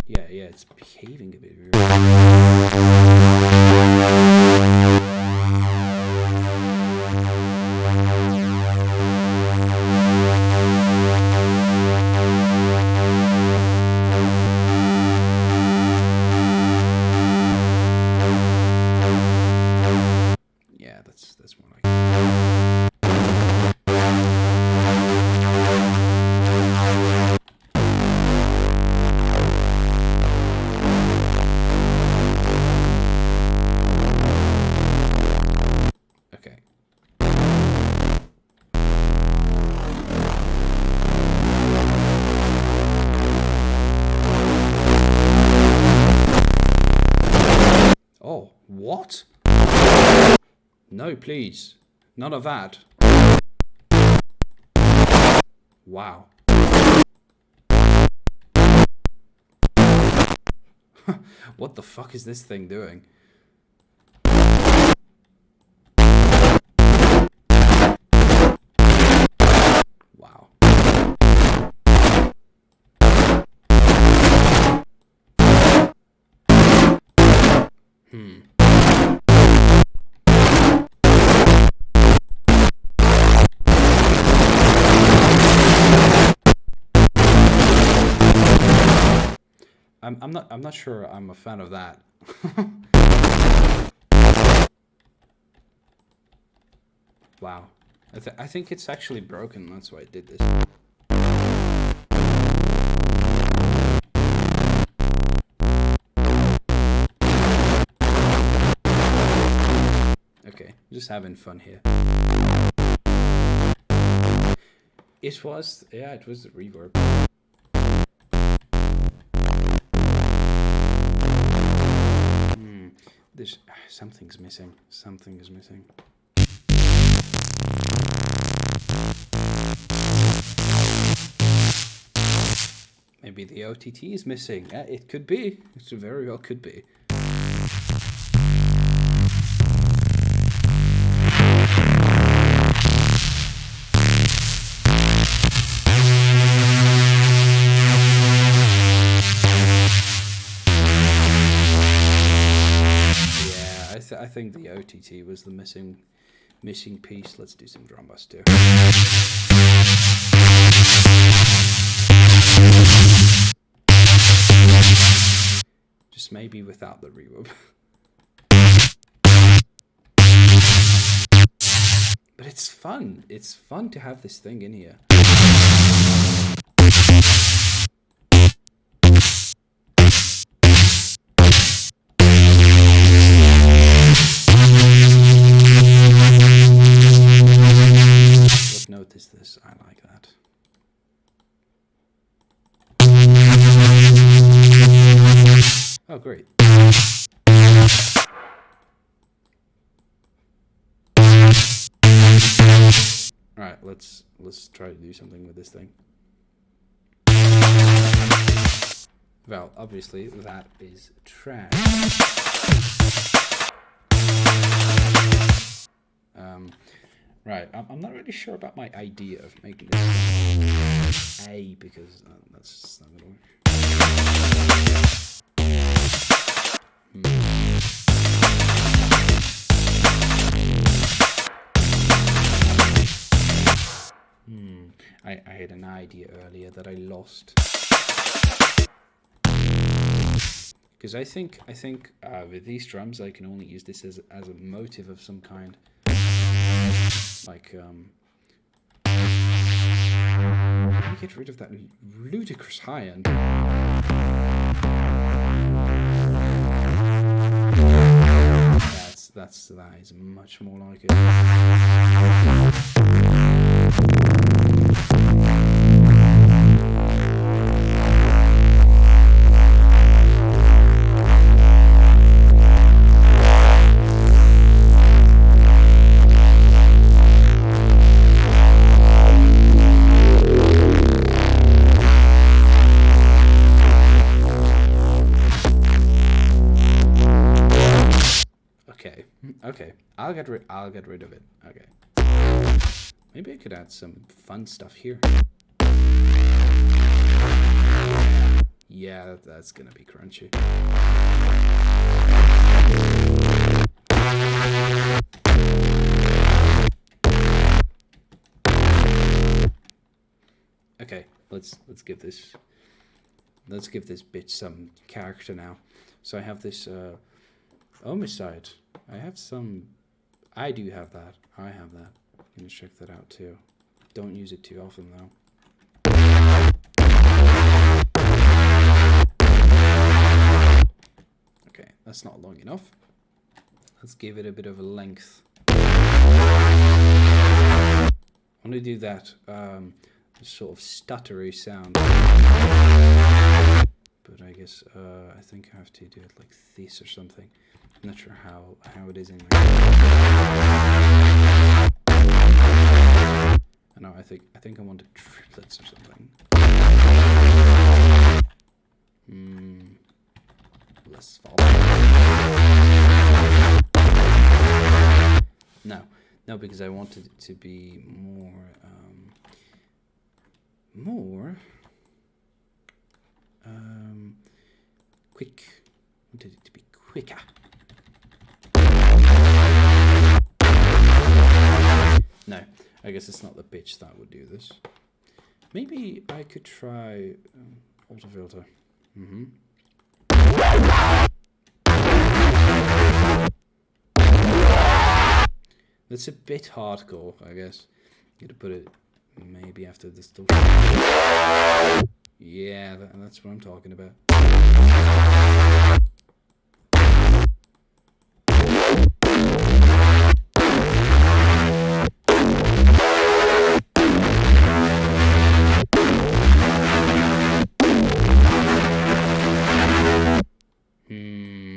Yeah, it's behaving a bit weird. Yeah, that's more like it. Okay. Oh, what? No, please. None of that. Wow. What the fuck is this thing doing? Wow. I'm not sure I'm a fan of that. Wow. I think it's actually broken, that's why I did this. Okay, just having fun here. It was the reverb. There's something's missing. Something is missing. Maybe the OTT is missing. It could be. It very well could be. I think the OTT was the missing piece. Let's do some drum bass too. Just maybe without the reverb. But it's fun. It's fun to have this thing in here. Notice this, I like that. Oh, great. Alright, let's try to do something with this thing. Well, obviously that is trash. Right, I'm not really sure about my idea of making this A, because that's just not going to work. I had an idea earlier that I lost. Because I think with these drums I can only use this as a motive of some kind. Like, let me get rid of that ludicrous high end. That is much more like it. I'll get rid of it. Okay. Maybe I could add some fun stuff here. Yeah, that's gonna be crunchy. Okay, let's give this bitch some character now. So I have this homicide. I do have that. I have that. I'm gonna check that out too. Don't use it too often though. Okay, that's not long enough. Let's give it a bit of a length. I want to do that sort of stuttery sound. But I guess I think I have to do it like this or something. I'm not sure how it is in there. No, I think I want triplets or something. Less fall. No, because I wanted it to be more quick. I wanted it to be quicker. No, I guess it's not the pitch that would do this. Maybe I could try auto filter. That's a bit hardcore, I guess. Gonna put it maybe after this distortion. Yeah, that's what I'm talking about.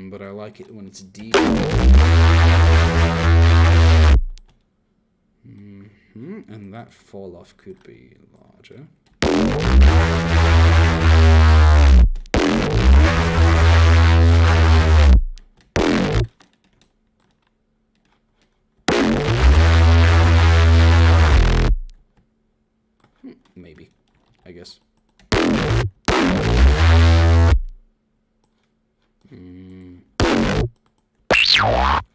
But I like it when it's deep. And that fall off could be larger. Maybe, I guess.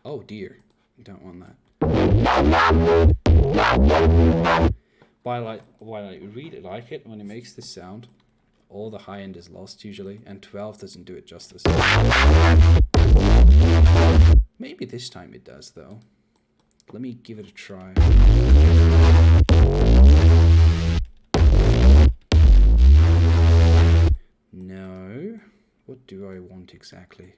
Oh dear, don't want that. While I really like it when it makes this sound, all the high end is lost usually, and 12 doesn't do it justice. Maybe this time it does though. Let me give it a try. No. What do I want exactly?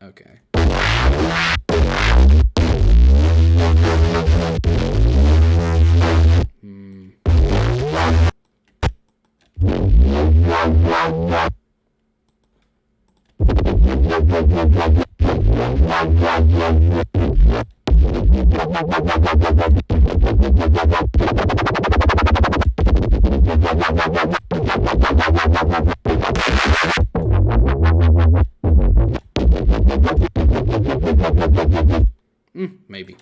Okay. Maybe.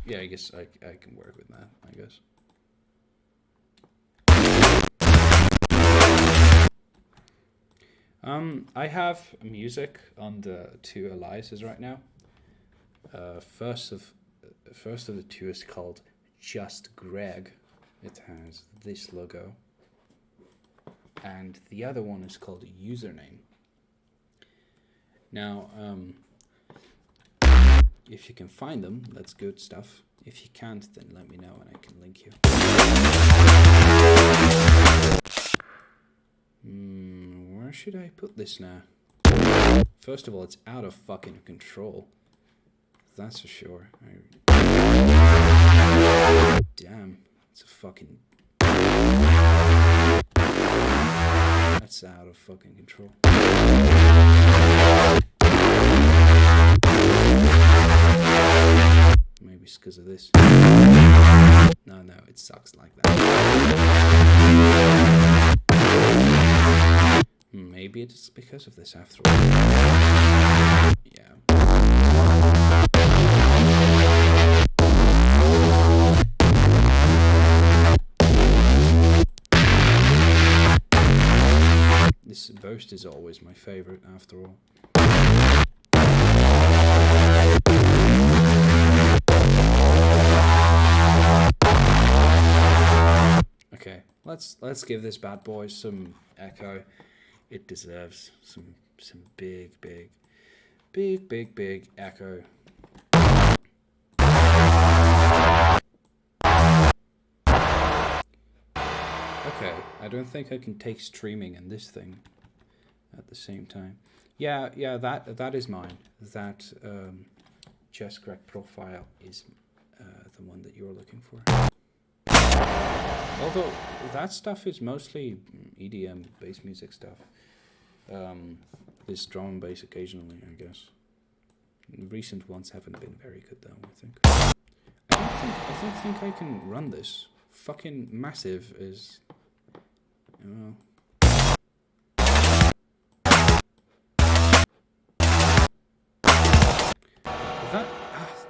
Yeah, I guess I can work with that, I guess. I have music on the two aliases right now. First of the two is called Just Greg. It has this logo. And the other one is called Username. Now, if you can find them, that's good stuff. If you can't, then let me know and I can link you. Where should I put this now? First of all, it's out of fucking control. That's for sure. Damn, it's a fucking... That's out of fucking control. Maybe it's because of this. No, it sucks like that. Maybe it's because of this after all. Yeah. This burst is always my favorite after all. Okay, let's give this bad boy some echo. It deserves some big echo. Okay, I don't think I can take streaming and this thing at the same time. Yeah, that is mine. That chest crack profile is the one that you're looking for. Although that stuff is mostly EDM bass music stuff. There's drum and bass occasionally, I guess. The recent ones haven't been very good though, I think. I don't think I can run this. Fucking massive is...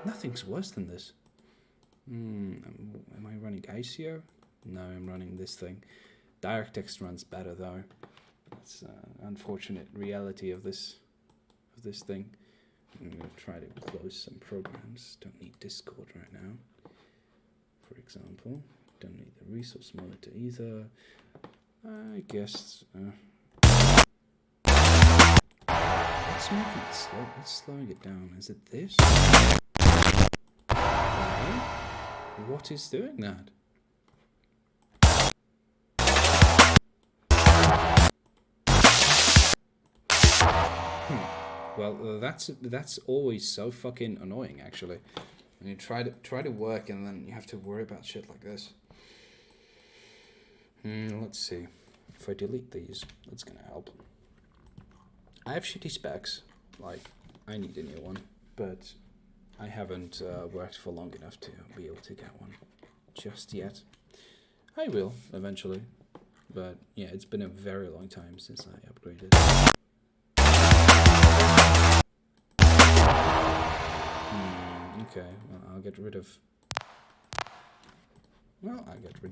nothing's worse than this. Am I running ICO? No, I'm running this thing. DirectX runs better though. It's unfortunate reality of this thing. I'm gonna try to close some programs. Don't need Discord right now, for example. Don't need the resource monitor either. I guess. What's making it slow? What's slowing it down? Is it this? No? What is doing that? Well, that's always so fucking annoying, actually. When you try to work and then you have to worry about shit like this. Let's see. If I delete these, that's gonna help. I have shitty specs. Like, I need a new one, but I haven't worked for long enough to be able to get one just yet. I will eventually, but yeah, it's been a very long time since I upgraded. Okay, well, I'll get rid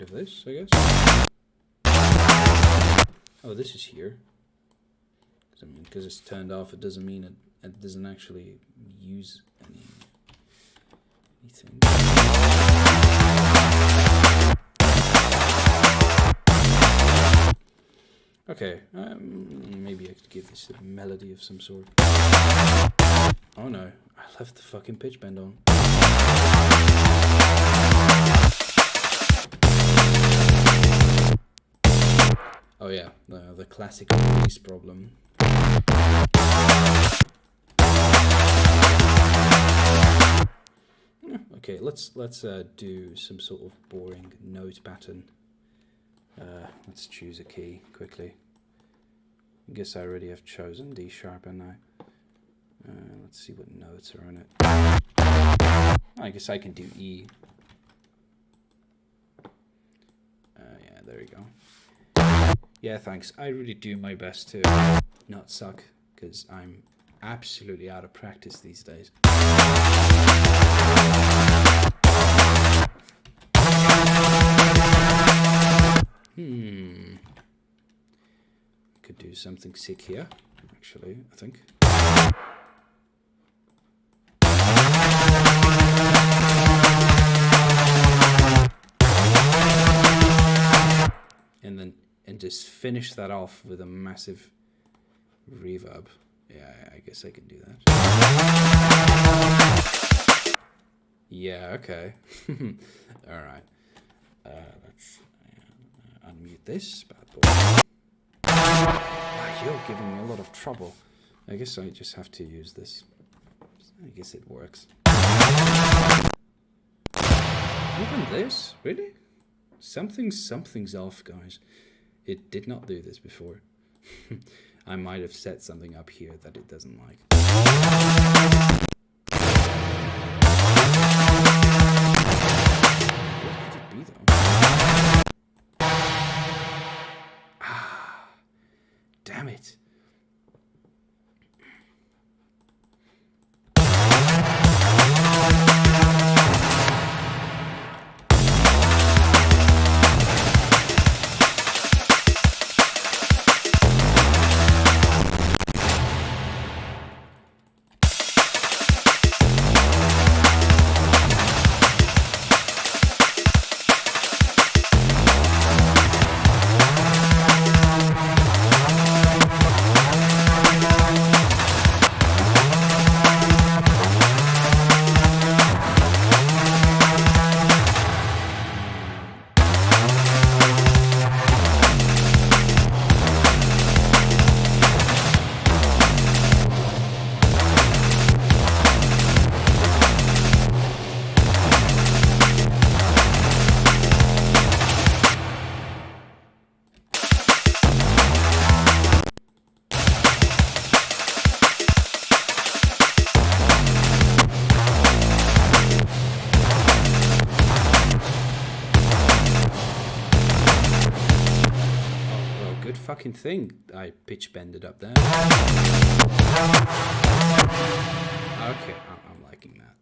of this, I guess. Oh, this is here. Because it's turned off, it doesn't mean it doesn't actually use anything. Okay, maybe I could give this a melody of some sort. Oh no, I left the fucking pitch bend on. Oh yeah, the classic release problem. Okay, let's do some sort of boring note pattern. Let's choose a key quickly. I guess I already have chosen D sharp, and let's see what notes are on it. I guess I can do E. Yeah, there you go. Yeah, thanks. I really do my best to not suck, because I'm absolutely out of practice these days. Could do something sick here, actually, I think. And just finish that off with a massive reverb. Yeah, I guess I can do that. Yeah, okay. Alright. Let's unmute this bad boy. Wow, you're giving me a lot of trouble. I guess I just have to use this. I guess it works. Even this? Really? Something's off, guys. It did not do this before. I might have set something up here that it doesn't like. What could it be, though? Ah, damn it. Fucking thing. I pitch bended up there. Okay, I'm liking that.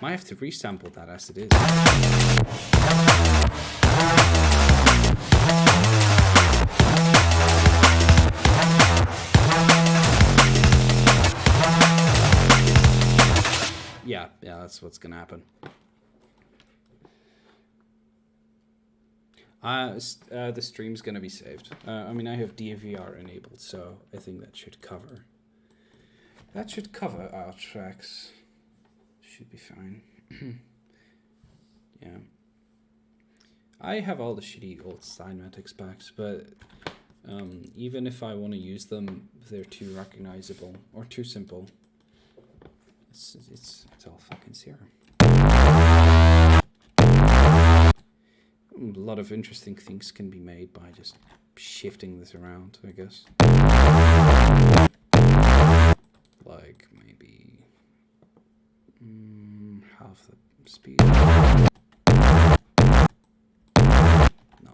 Might have to resample that as it is. Yeah, that's what's gonna happen. The stream's gonna be saved. I mean, I have DVR enabled, so I think that should cover. That should cover our tracks. Should be fine. Yeah. I have all the shitty old Cymatics packs, but even if I want to use them, they're too recognizable or too simple. It's all fucking zero. A lot of interesting things can be made by just shifting this around, I guess. Like maybe half the speed. No.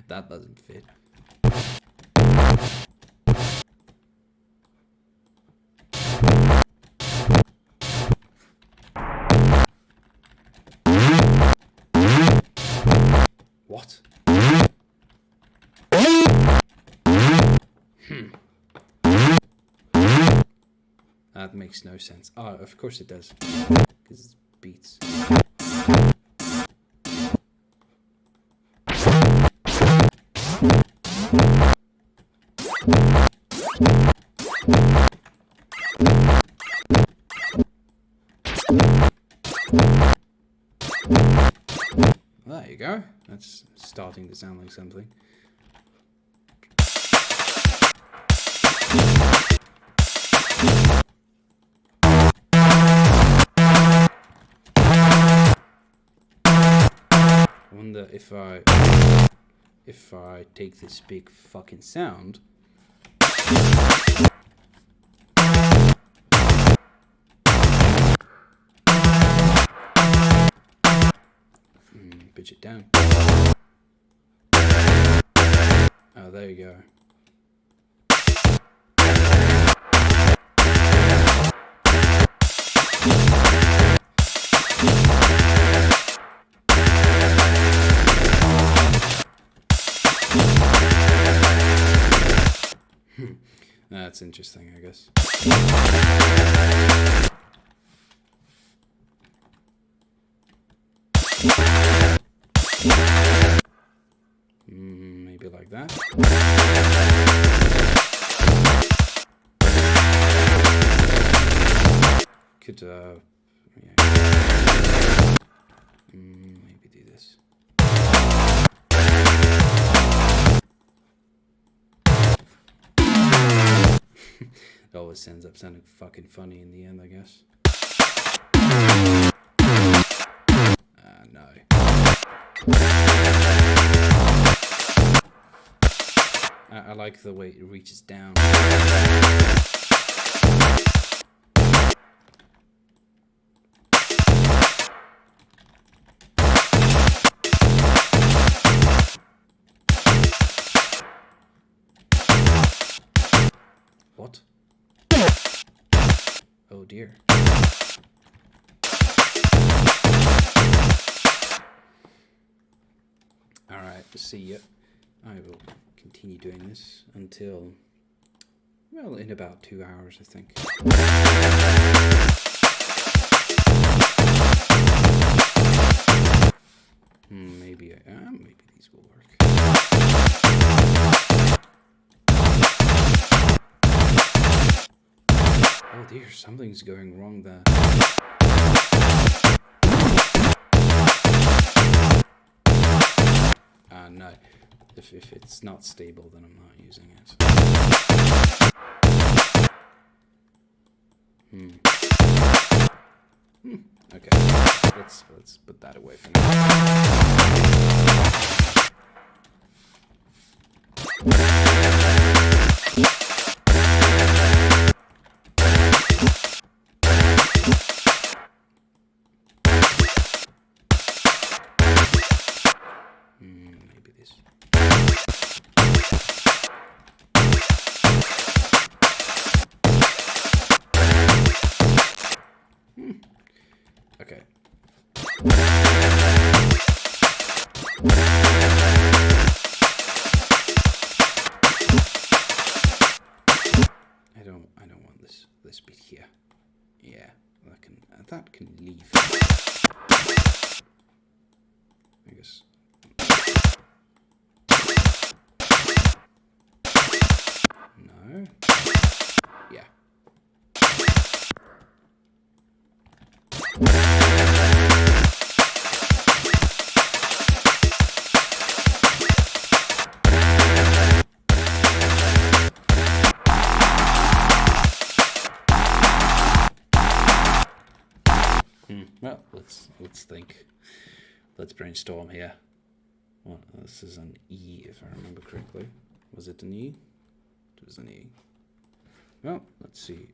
That doesn't fit. What? That makes no sense. Oh, of course it does. Because it's beats. There you go. That's starting to sound like something. I wonder if I take this big fucking sound. Pitch it down. Oh, there you go. That's interesting, I guess. Maybe like that. Could, yeah. Maybe do this. It always ends up sounding fucking funny in the end, I guess. No. I like the way it reaches down. What? Oh dear. Alright, see ya. I will continue doing this until, well, in about 2 hours, I think. Maybe these will work. Oh dear, something's going wrong there. No. If it's not stable, then I'm not using it. Okay. Let's put that away for now. Maybe this. Okay. I don't want this bit here. Yeah, that can leave. I guess. No. Yeah. Well, let's think. Let's brainstorm here. Well, this is an E, if I remember correctly. Was it an E? It was an E. Well, let's see.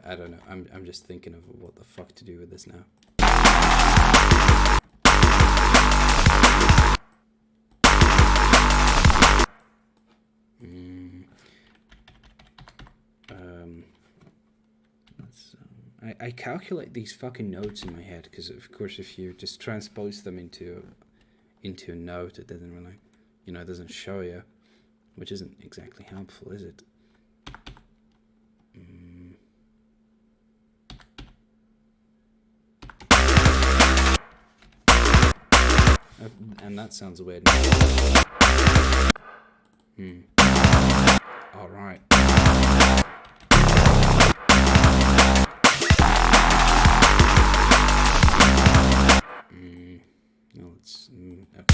I don't know. I'm just thinking of what the fuck to do with this now. I calculate these fucking notes in my head because, of course, if you just transpose them into a note, it doesn't really, it doesn't show you, which isn't exactly helpful, is it? And that sounds weird. All right. No, it's okay.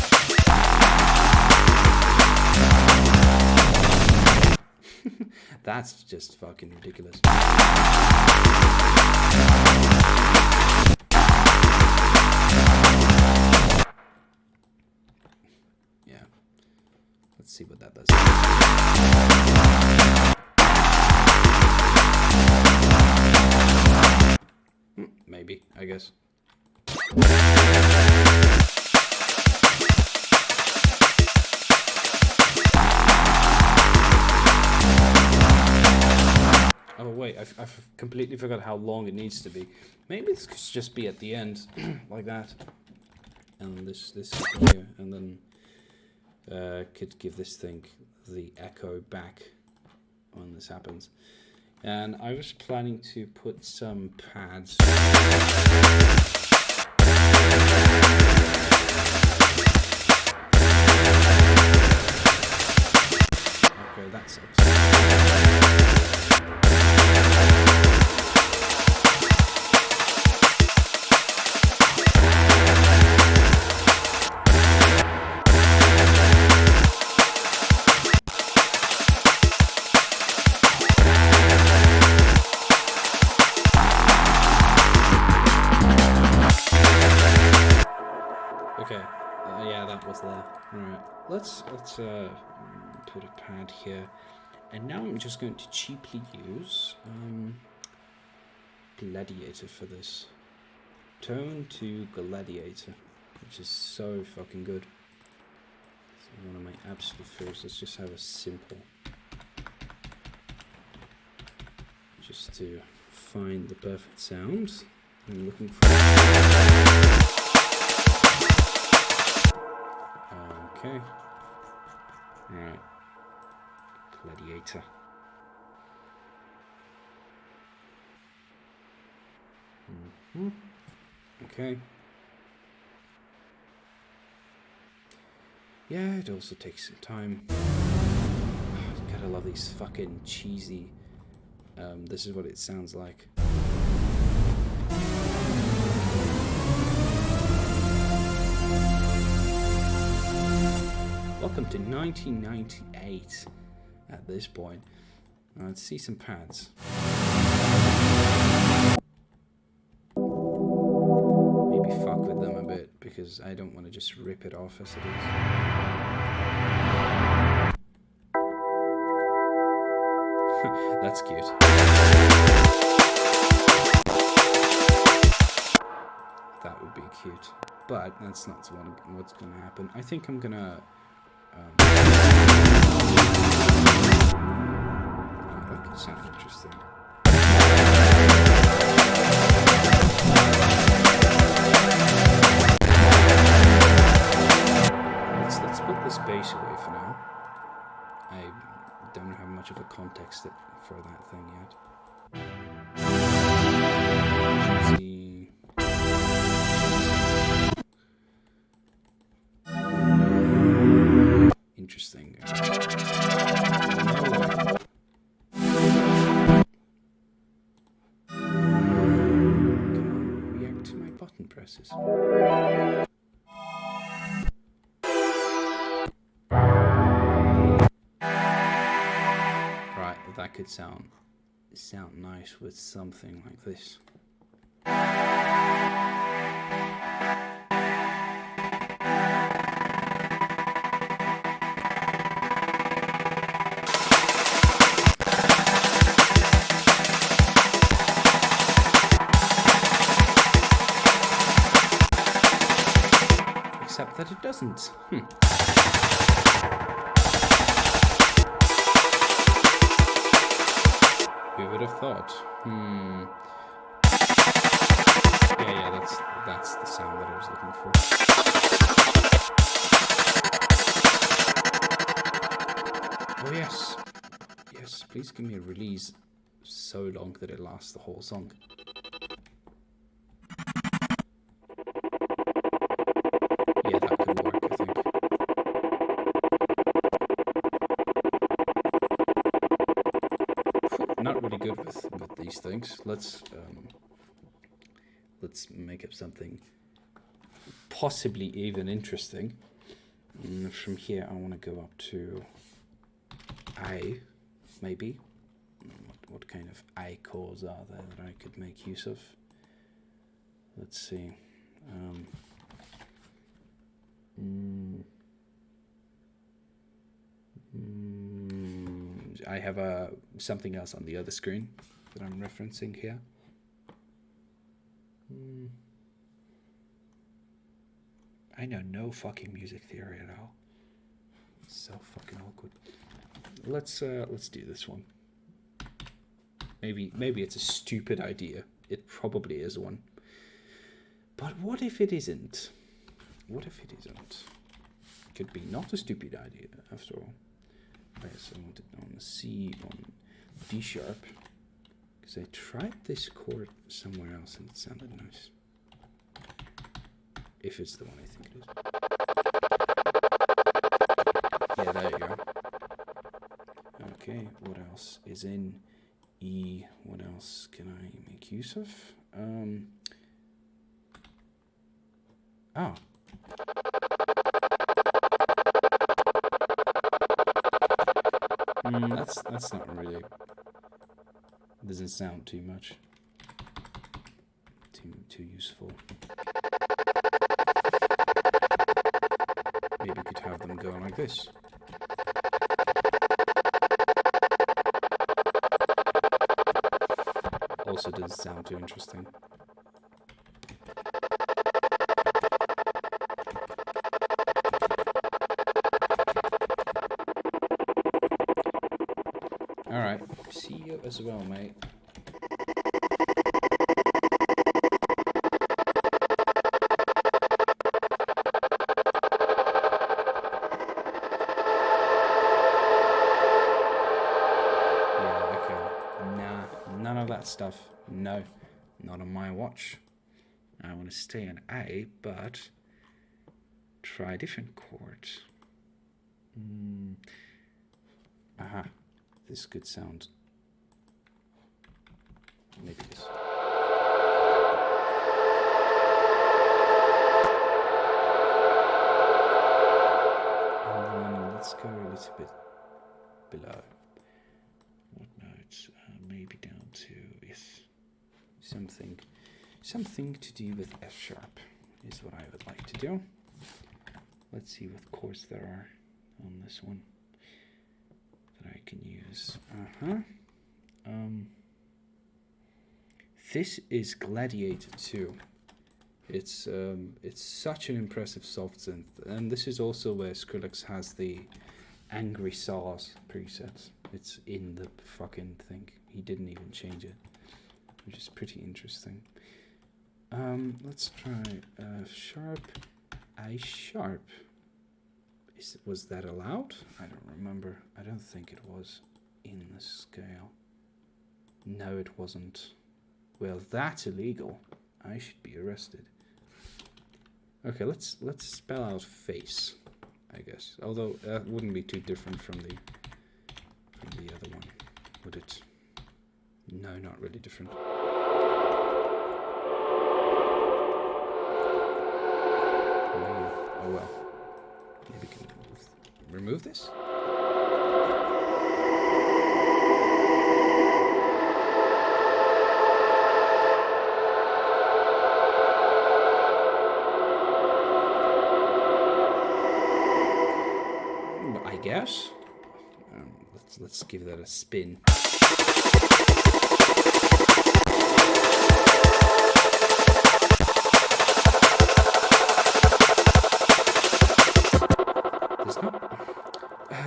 That's just fucking ridiculous. Yeah. Let's see what that does. Maybe, I guess. Oh wait, I've completely forgot how long it needs to be. Maybe this could just be at the end, like that. And this here, and then could give this thing the echo back when this happens. And I was planning to put some pads. Okay, that sucks. Okay, yeah, that was there. Right, let's put a pad here, and now I'm just going to cheaply use Gladiator for this. Tone to Gladiator, which is so fucking good. So one of my absolute favorites. Let's just have a simple, just to find the perfect sound I'm looking for. Okay. Alright. Gladiator. Okay. Yeah, it also takes some time. Gotta love these fucking cheesy. This is what it sounds like. Welcome to 1998 at this point. Let's see some pads. Maybe fuck with them a bit because I don't want to just rip it off as it is. That's cute. That would be cute. But that's not what's going to happen. I think I'm going to... that could sound interesting. Let's put this bass away for now. I don't have much of a context for that thing yet. Let's see. Interesting. React to my button presses. Right, that could sound nice with something like this. Except that it doesn't. Who would have thought? Yeah, that's the sound that I was looking for. Oh yes. Yes, please give me a release so long that it lasts the whole song. Yeah, that could work, I think. Not really good with these things. Let's make up something possibly even interesting. From here, I want to go up to I, maybe. What kind of I chords are there that I could make use of? Let's see. I have something else on the other screen that I'm referencing here. I know no fucking music theory at all. So fucking awkward. Let's do this one. Maybe it's a stupid idea. It probably is one. But what if it isn't? What if it isn't? could be not a stupid idea after all. Right, so I want it on C, on D sharp, because I tried this chord somewhere else and it sounded nice. If it's the one I think it is. Yeah, there you go. Okay, what else is in E? What else can I make use of? Oh. That's not really, doesn't sound too much, too useful. Maybe we could have them go like this. Also doesn't sound too interesting. Alright, see you as well, mate. Yeah, okay. Nah, none of that stuff. No, not on my watch. I want to stay on A, but try a different chord. Aha. This could sound, maybe this. And then let's go a little bit below. What notes? Maybe down to yes, something to do with F sharp is what I would like to do. Let's see what chords there are on this one that I can use. This is Gladiator 2. It's such an impressive soft synth, and this is also where Skrillex has the Angry Saws presets. It's in the fucking thing. He didn't even change it, which is pretty interesting. Let's try sharp, I sharp. Was that allowed? I don't remember. I don't think it was in the scale. No, it wasn't. Well, that's illegal. I should be arrested. Okay, let's spell out face, I guess. Although that wouldn't be too different from the other one, would it? No, not really different. Oh well. Maybe we can remove this? I guess. Let's give that a spin.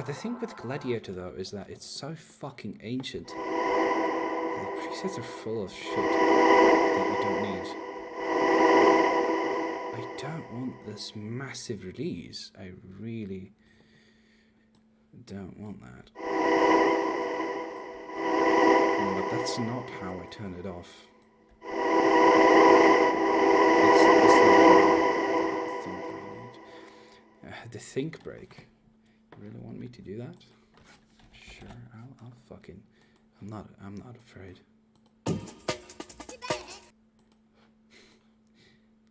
The thing with Gladiator though is that it's so fucking ancient. The presets are full of shit that we don't need. I don't want this massive release. I really don't want that. But that's not how I turn it off. That's not the thing that I need. The think break. You really want me to do that? Sure, I'll fucking. I'm not afraid.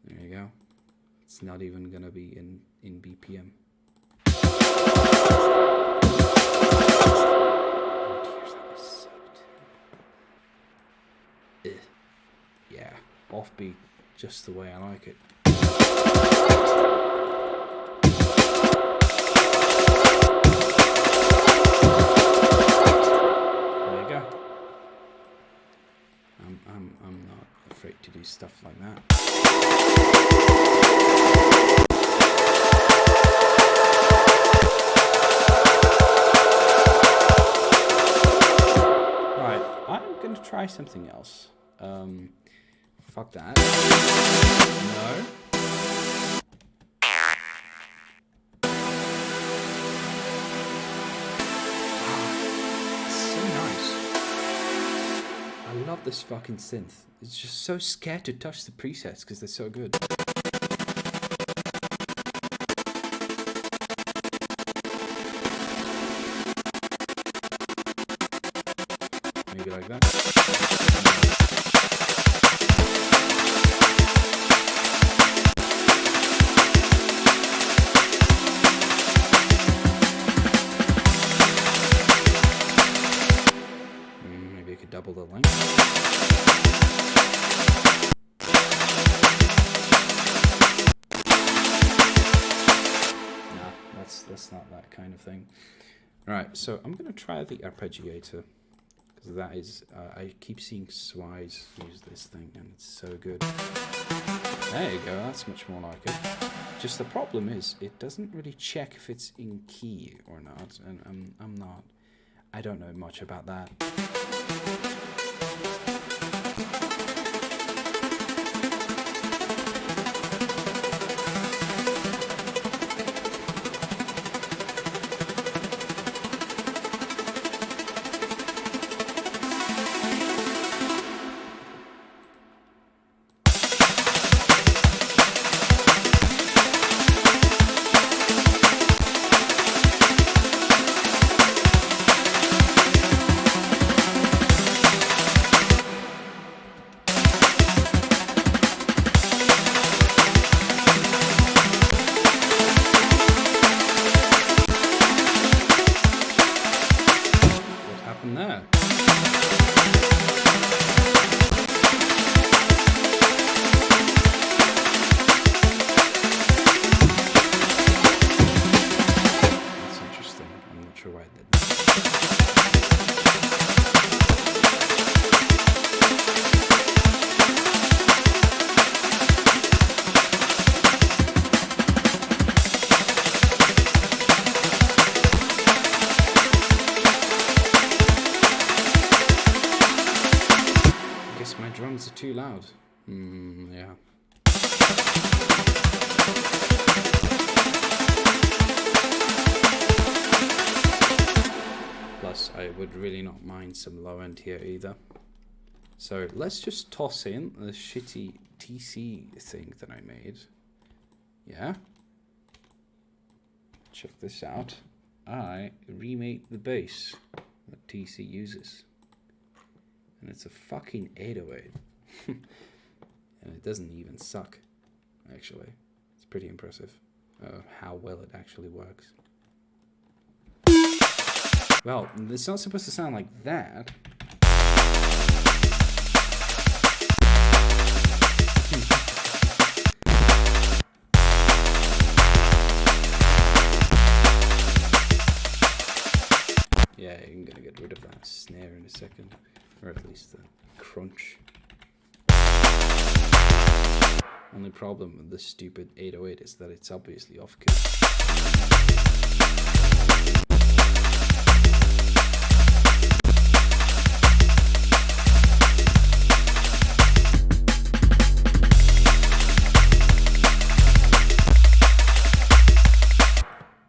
There you go. It's not even gonna be in BPM. Yeah, offbeat, just the way I like it. There you go. I'm not afraid to do stuff like that. Right, I'm going to try something else. Fuck that. No. love this fucking synth. It's just so scared to touch the presets because they're so good. Maybe like that. Maybe I could double the length. Nah, that's not that kind of thing. Right, so I'm gonna try the arpeggiator. That is, I keep seeing Swise use this thing, and it's so good. There you go, that's much more like it. Just the problem is, it doesn't really check if it's in key or not, and I don't know much about that. There. That's interesting. I'm not sure why it did that. My drums are too loud. Yeah. Plus, I would really not mind some low end here either. So let's just toss in the shitty TC thing that I made. Yeah. Check this out. I remade the bass that TC uses. And it's a fucking 808. And it doesn't even suck, actually. It's pretty impressive how well it actually works. Well, it's not supposed to sound like that. Yeah, I'm gonna get rid of that snare in a second. Or at least the crunch. Only problem with this stupid 808 is that it's obviously off key.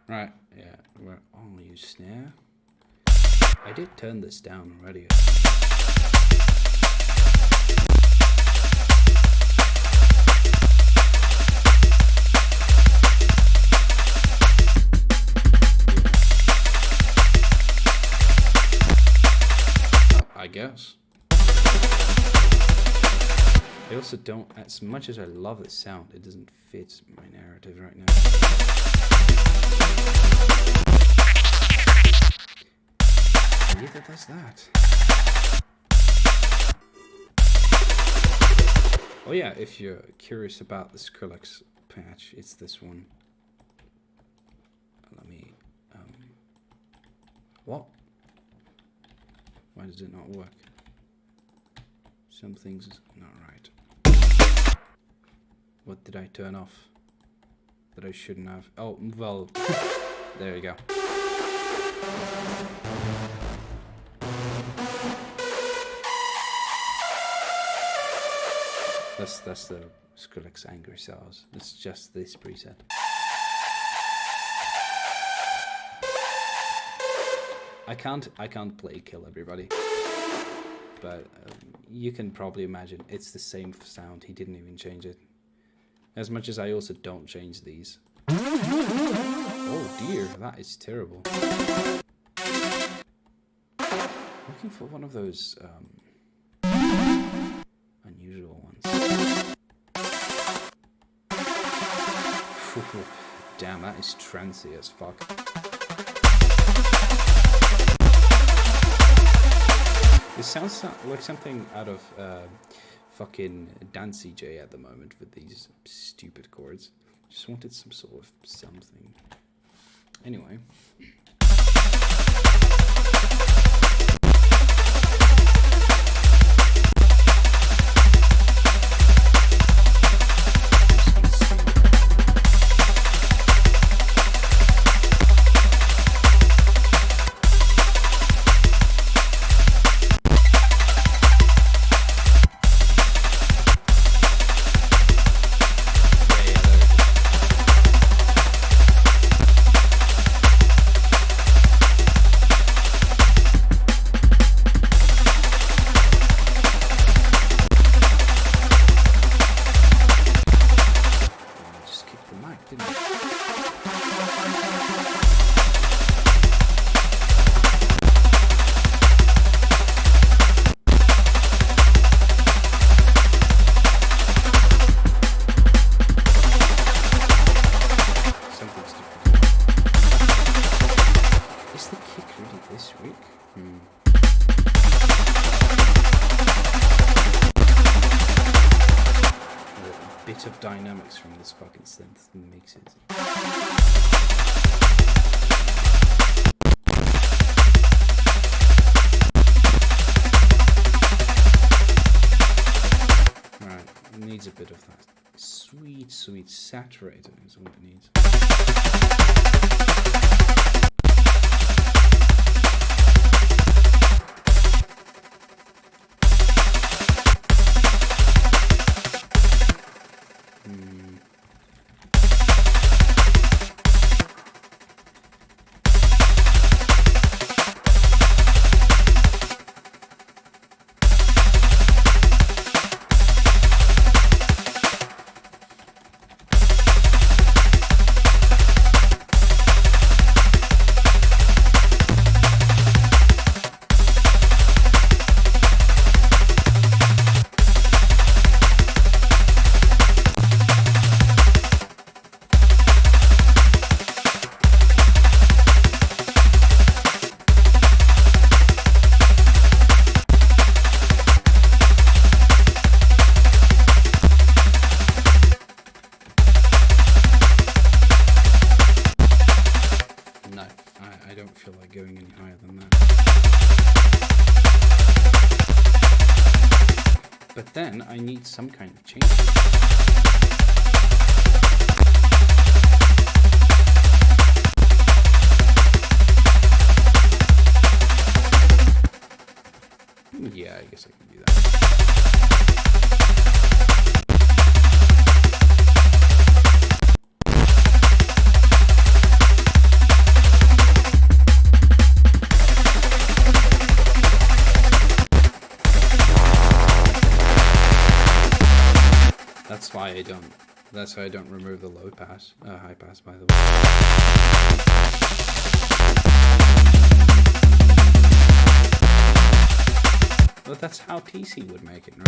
Right, yeah, we're on use snare. I did turn this down already. I guess. I also don't, as much as I love the sound, it doesn't fit my narrative right now. Neither does that. Oh yeah, if you're curious about the Skrillex patch, it's this one. Let me, what? Why does it not work? Something's not right. What did I turn off that I shouldn't have? Oh, well, there you go. That's the Skrillex Angry Cells. It's just this preset. I can't play Kill Everybody. but you can probably imagine it's the same sound. He didn't even change it. As much as I also don't change these. Oh dear, that is terrible. Looking for one of those unusual ones. Damn, that is trancy as fuck. This sounds like something out of fucking Dance CJ at the moment with these stupid chords. Just wanted some sort of something. Anyway. Of dynamics from this fucking synth makes it. Right, it needs a bit of that sweet saturator is what it needs. I don't feel like going any higher than that. But then I need some kind of change. Yeah, I guess I can do that. That's why I don't remove the low pass, high pass, by the way. But that's how PC would make it, right?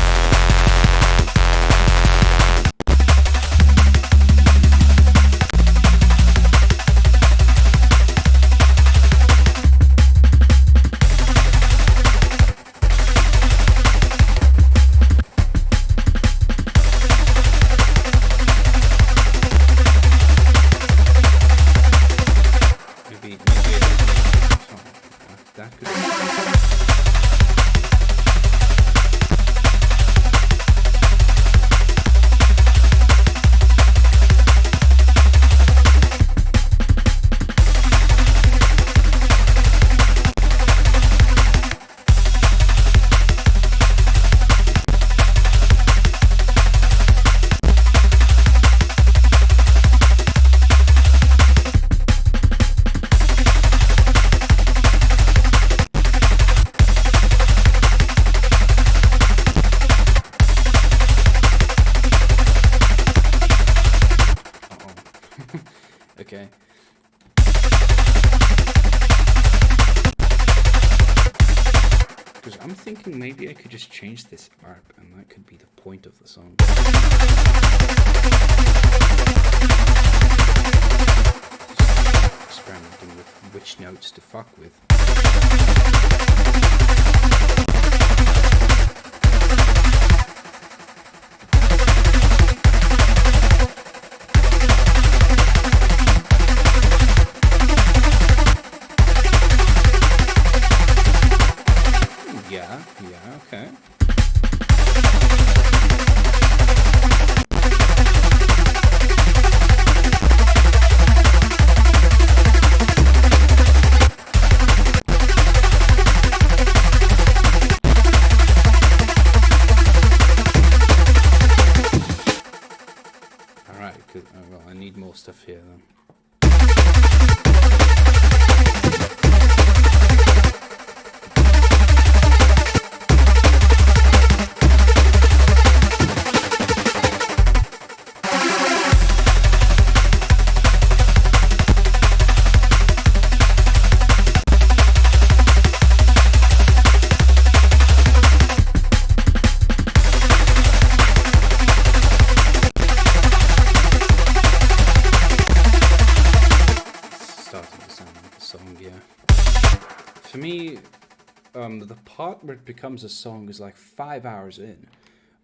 That could be. Okay. Because I'm thinking maybe I could just change this arp, and that could be the point of the song. Experimenting with which notes to fuck with. Yeah, okay. Alright, well, I need more stuff here then. For me, the part where it becomes a song is like 5 hours in,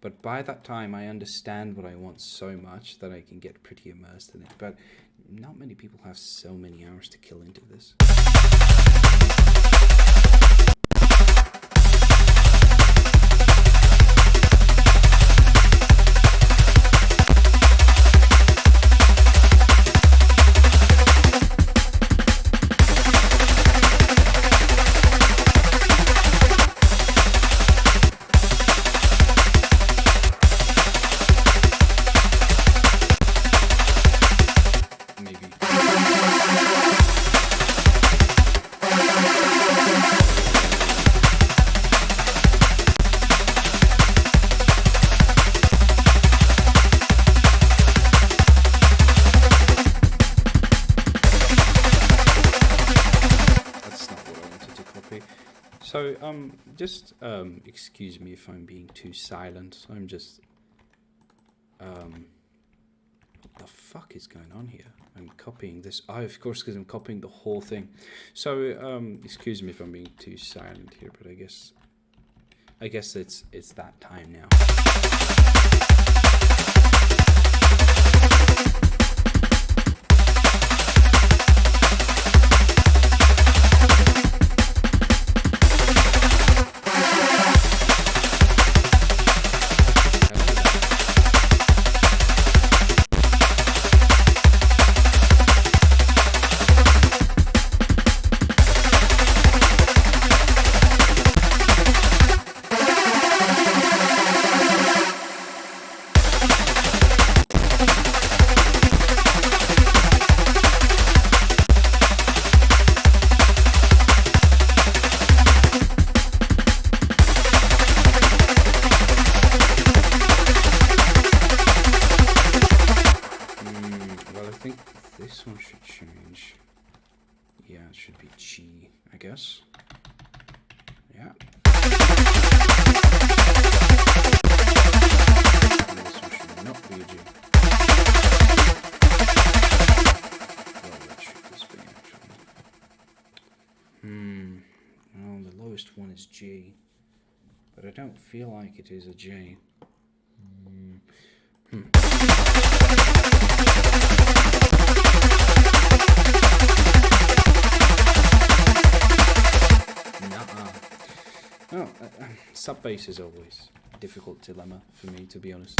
but by that time I understand what I want so much that I can get pretty immersed in it, but not many people have so many hours to kill into this. So, just, excuse me if I'm being too silent. I'm just, what the fuck is going on here? I'm copying this. Oh, of course, because I'm copying the whole thing. So, excuse me if I'm being too silent here, but I guess it's that time now. This one should change. Yeah, it should be G, I guess. Yeah. And this one should not be a G. Well, what should this be actually? Well, the lowest one is G, but I don't feel like it is a G. No, sub bass is always a difficult dilemma for me, to be honest.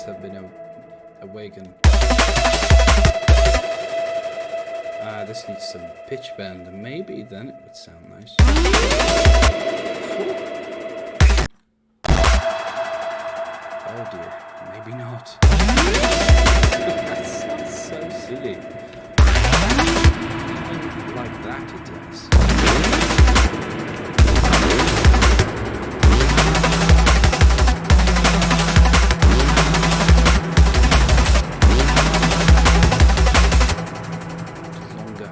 have been awakened. This needs some pitch bend. Maybe then it would sound nice. Oh dear, maybe not. That sounds so silly. Like that it does. Longer.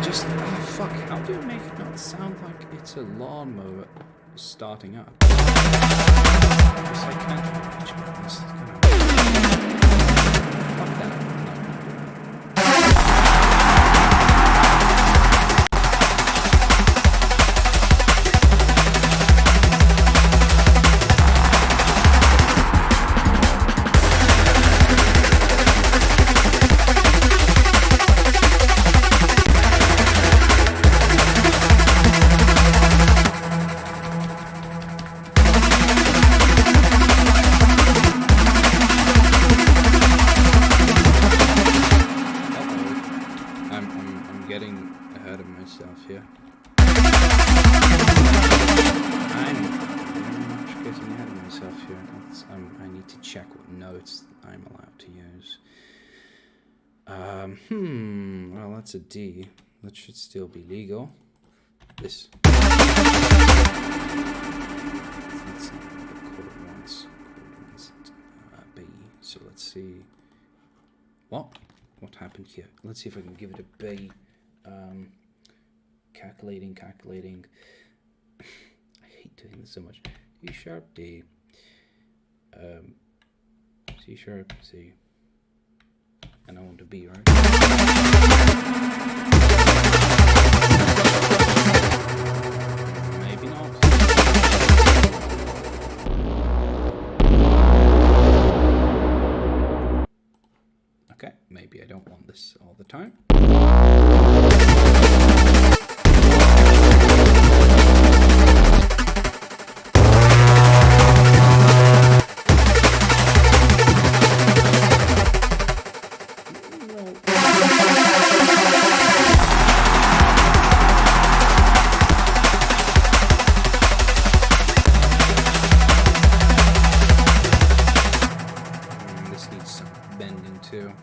Just, oh fuck, how do you make it not sound like it's a lawnmower starting up? Because I can't reach this. Fuck that. Here. I'm much getting ahead of myself here. I need to check what notes I'm allowed to use. Well, that's a D. That should still be legal. This. That's not the chord once. B. So let's see. What happened here? Let's see if I can give it a B. Calculating. I hate doing this so much. E sharp, D. C sharp, C. And I want a B, right? Maybe not. Okay, maybe I don't want this all the time.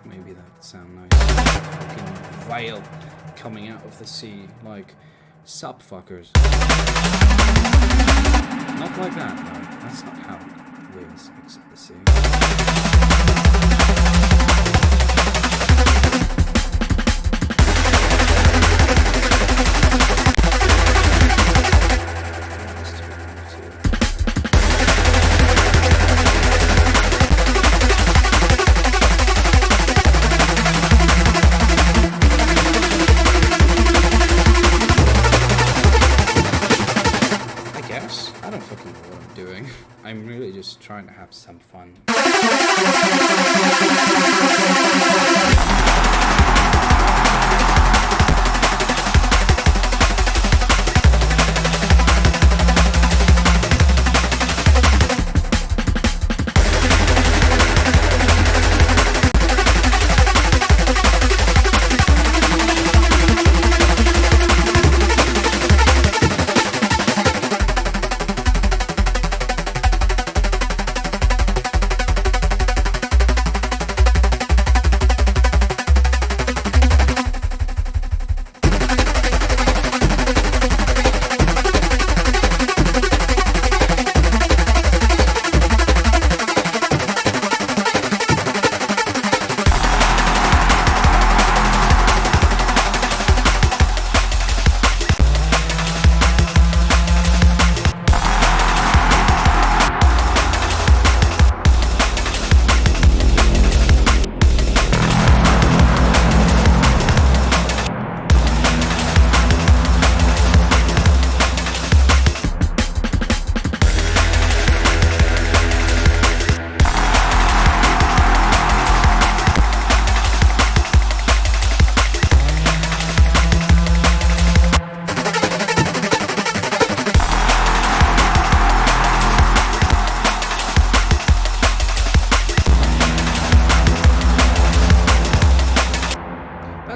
Maybe that would sound nice. Fucking wail coming out of the sea like subfuckers. Not like that, no. That's not how whales exit the sea. I don't fucking know what I'm doing. I'm really just trying to have some fun.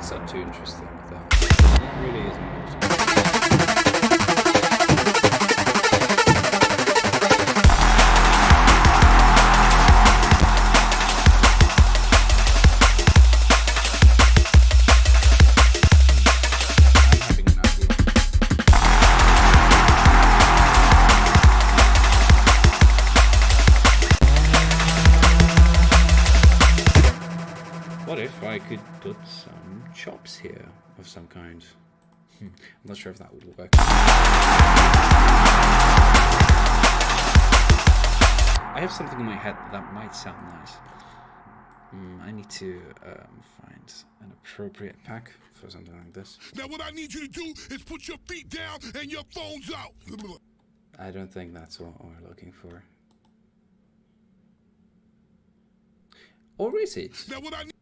That's not too interesting, though. That really isn't interesting. What if I could put some chops here of some kind? I'm not sure if that would work. I have something in my head that might sound nice. I need to find an appropriate pack for something like this. Now what I need you to do is put your feet down and your phones out. I don't think that's what we're looking for. Or is it? Now what I need.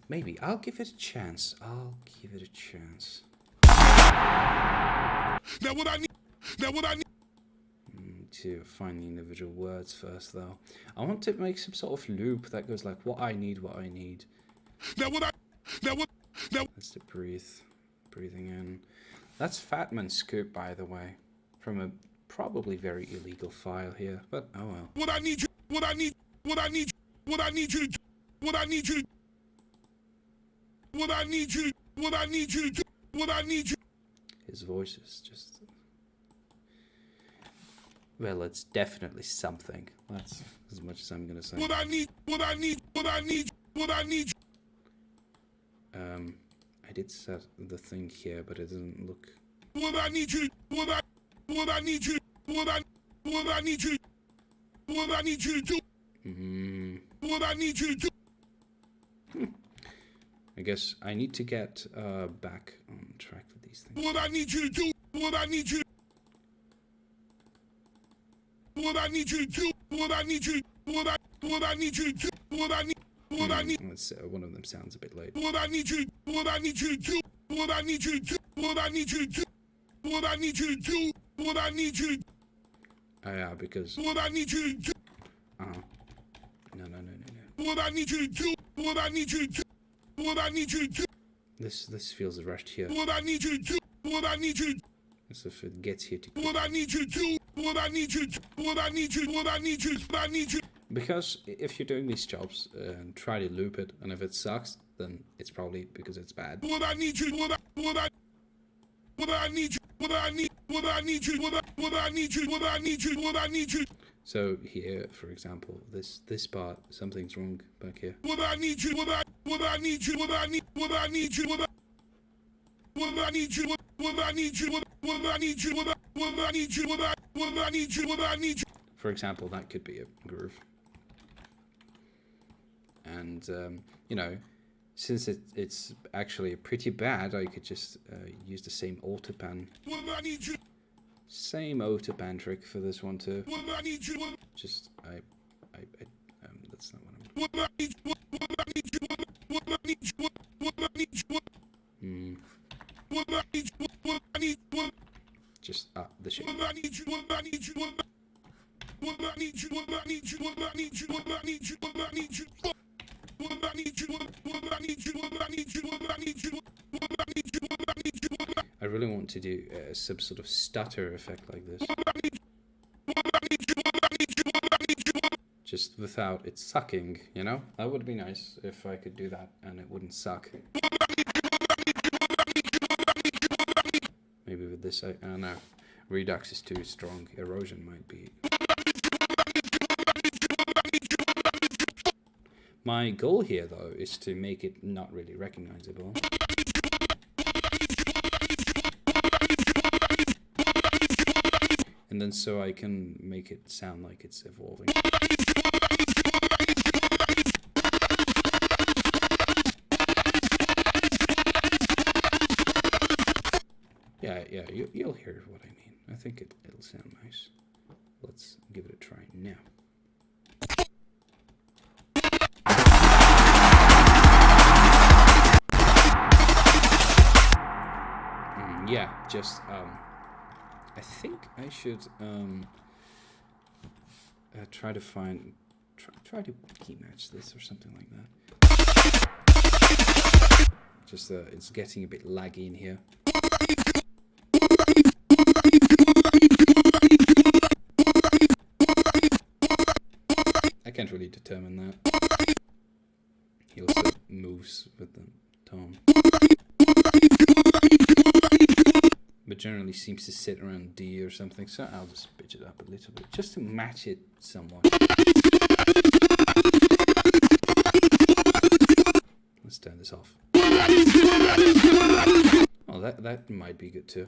Maybe. I'll give it a chance. Now what I need. To find the individual words first, though. I want to make some sort of loop that goes like, what I need. That's to breathing in. That's Fatman's scoop, by the way, from a probably very illegal file here, but oh well. What I need you to do. His voice is just... Well, it's definitely something. That's as much as I'm gonna say. What I need. I did set the thing here, but it doesn't look... What I need you to do. I guess I need to get back on track with these things. What I need you to do. One of them sounds a bit late. What I need you to do. Oh yeah, because... What I need you to do. No. What I need you to do. This feels rushed here. What I need you to do. As if it gets here to... What I need you to do. Because if you're doing these jobs and try to loop it, and if it sucks, then it's probably because it's bad. So here, for example, this part, something's wrong back here. For example, that could be a groove. And, you know, since it's actually pretty bad, I could just use the same autopan. Same autopan trick for this one too. Just, that's not what I'm... Just, the shit. I really want to do some sort of stutter effect like this. Just without it sucking, you know? That would be nice if I could do that and it wouldn't suck. Maybe with this, I don't know. Redux is too strong. Erosion might be... My goal here, though, is to make it not really recognizable. And then so I can make it sound like it's evolving. Yeah, you'll hear what I mean. I think it'll sound nice. Let's give it a try now. Yeah, just, I think I should, try to key match this or something like that. Just it's getting a bit laggy in here. I can't really determine that. He also moves with the tone, but generally seems to sit around D or something, so I'll just pitch it up a little bit just to match it somewhat. Let's turn this off. Oh, that might be good too.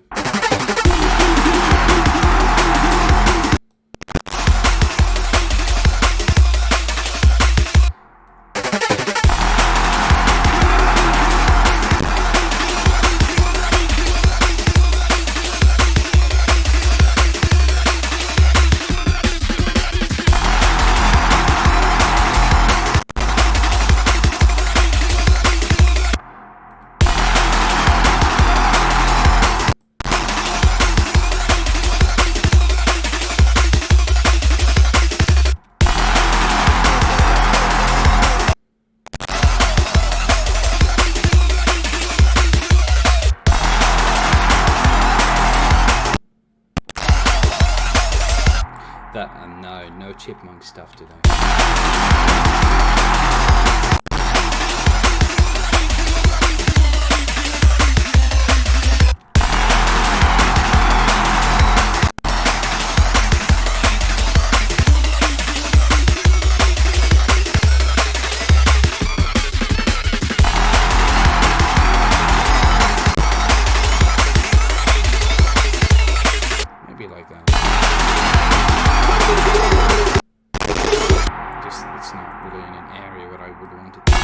No chipmunk stuff today. Maybe like that. It's not really in an area where I would want it to be.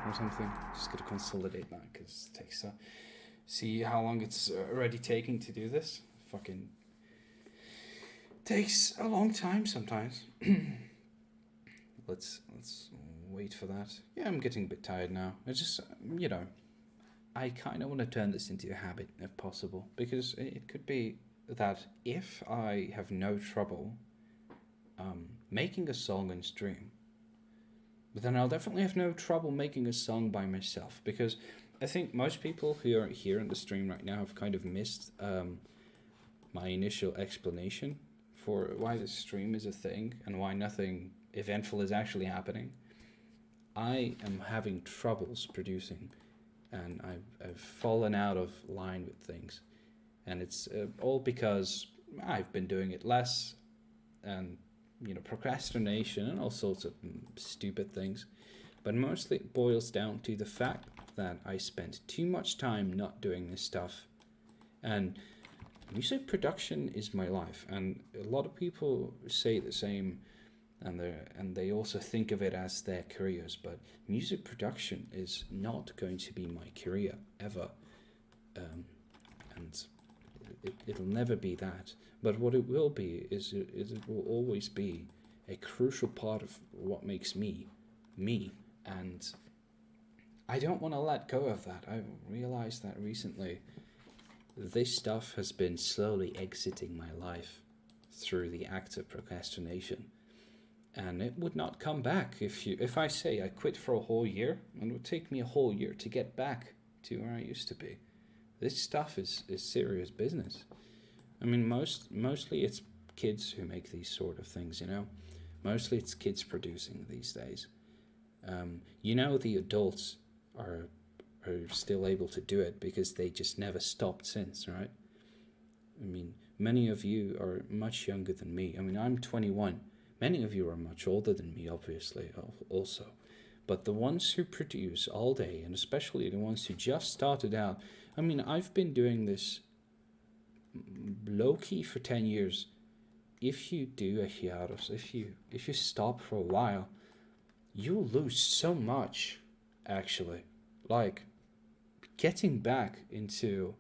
Or something. Just gotta consolidate that because it takes see how long it's already taking to do this. Fucking takes a long time sometimes. Let's wait for that. Yeah, I'm getting a bit tired now. I just I kind of want to turn this into a habit if possible, because it could be that if I have no trouble making a song and stream, but then I'll definitely have no trouble making a song by myself, because I think most people who are here in the stream right now have kind of missed my initial explanation for why the stream is a thing and why nothing eventful is actually happening. I am having troubles producing, and I've fallen out of line with things, and it's all because I've been doing it less, and procrastination and all sorts of stupid things. But mostly it boils down to the fact that I spent too much time not doing this stuff. And music production is my life, and a lot of people say the same, and they also think of it as their careers, but music production is not going to be my career ever, and it'll never be that. But what it will be is it will always be a crucial part of what makes me, and I don't want to let go of that. I realized that recently. This stuff has been slowly exiting my life through the act of procrastination, and it would not come back if I say I quit for a whole year, and it would take me a whole year to get back to where I used to be. This stuff is serious business. I mean, mostly it's kids who make these sort of things, Mostly it's kids producing these days. The adults are are still able to do it because they just never stopped since, right? I mean, many of you are much younger than me. I mean, I'm 21. Many of you are much older than me, obviously, also. But the ones who produce all day, and especially the ones who just started out, I mean, I've been doing this low-key for 10 years. If you do a hiatus, if you stop for a while, you'll lose so much, actually. Like, getting back into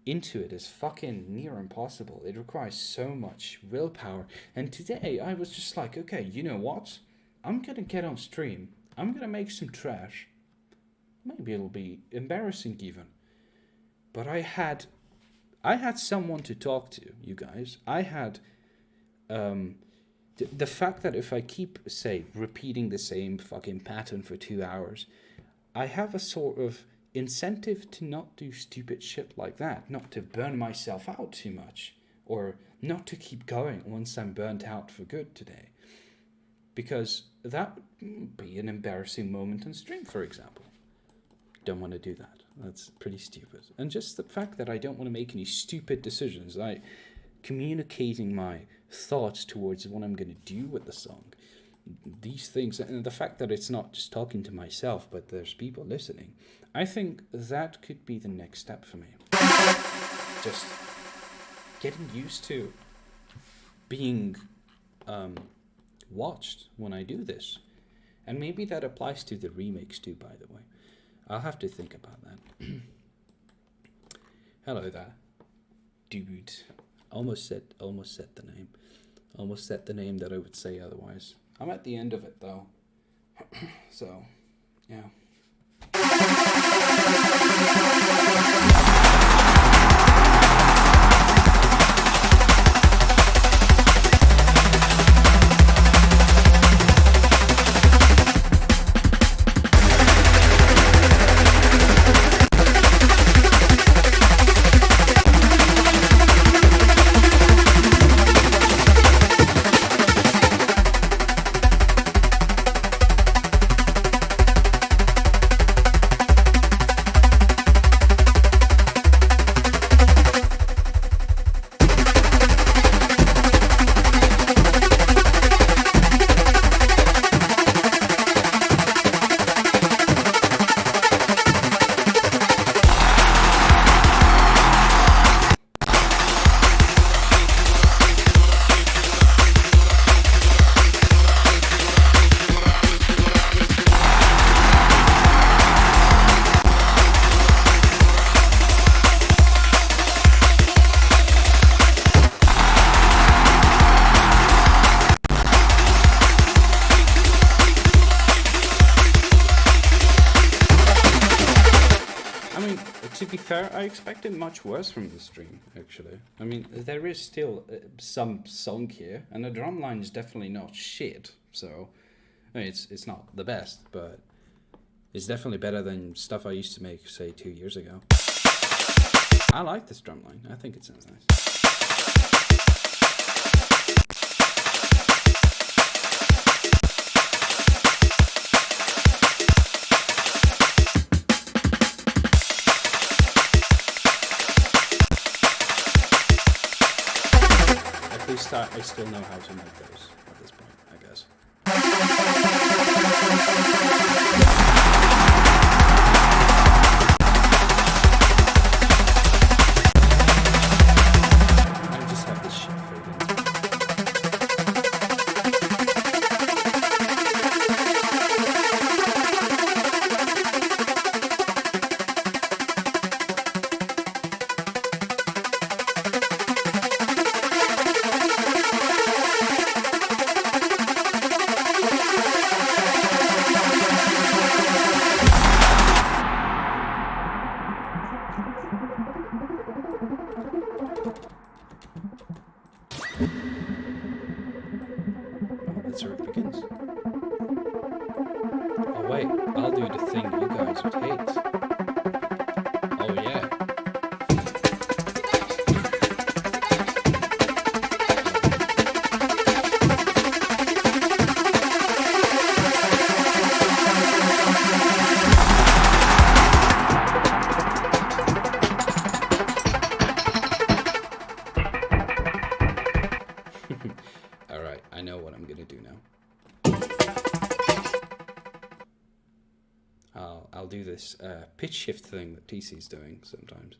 it is fucking near impossible. It requires so much willpower. And today I was just like, okay, you know what? I'm gonna get on stream. I'm gonna make some trash. Maybe it'll be embarrassing even. But I had someone to talk to, you guys. I had the fact that if I keep, say, repeating the same fucking pattern for 2 hours, I have a sort of incentive to not do stupid shit like that, not to burn myself out too much, or not to keep going once I'm burnt out for good today. Because that would be an embarrassing moment on stream, for example. Don't want to do that. That's pretty stupid. And just the fact that I don't want to make any stupid decisions, communicating my thoughts towards what I'm going to do with the song. These things, and the fact that it's not just talking to myself, but there's people listening, I think that could be the next step for me. Just getting used to being watched when I do this. And maybe that applies to the remakes too, by the way. I'll have to think about that. Hello there, dude. Almost said the name. Almost said the name that I would say otherwise. I'm at the end of it though. So, yeah. To be fair, I expected much worse from the stream, actually. I mean, there is still some song here, and the drum line is definitely not shit, so I mean, it's not the best, but it's definitely better than stuff I used to make, say, 2 years ago. I like this drum line. I think it sounds nice. I still know how to make those at this point, I guess. I just have this shit fading. That's where it begins. Oh wait, I'll do the thing you guys would hate. Oh yeah. this pitch shift thing that TC's doing sometimes.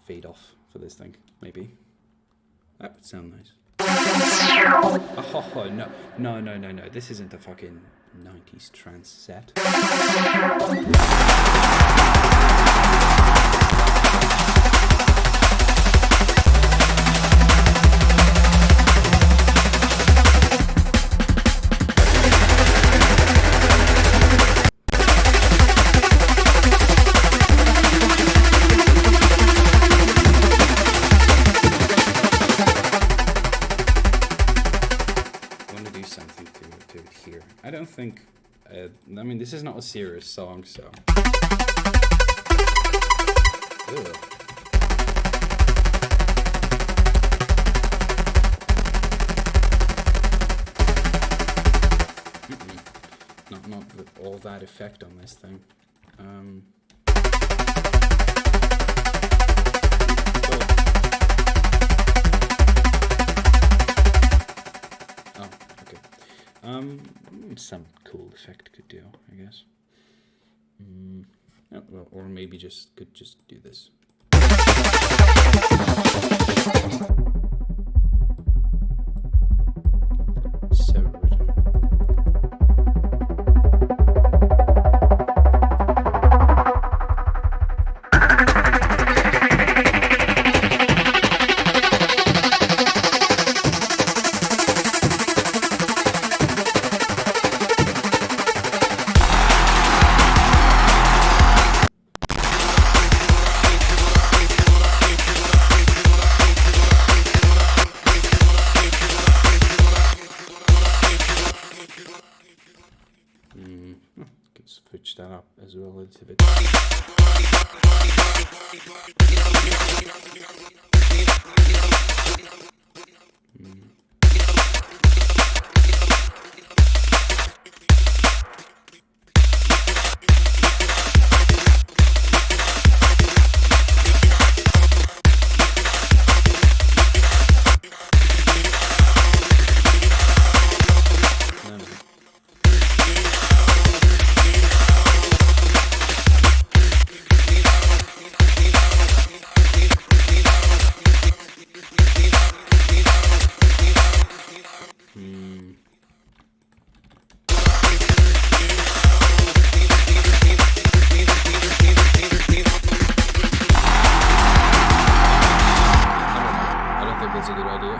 Fade off for this thing, maybe. That would sound nice. Oh, no. This isn't a fucking 90s trance set. I don't think, I mean, this is not a serious song, so. Ugh. Not with all that effect on this thing. Some cool effect could do, I guess. Oh, well, or maybe could just do this. So original. Switch that up as well a little bit. That's a good idea. I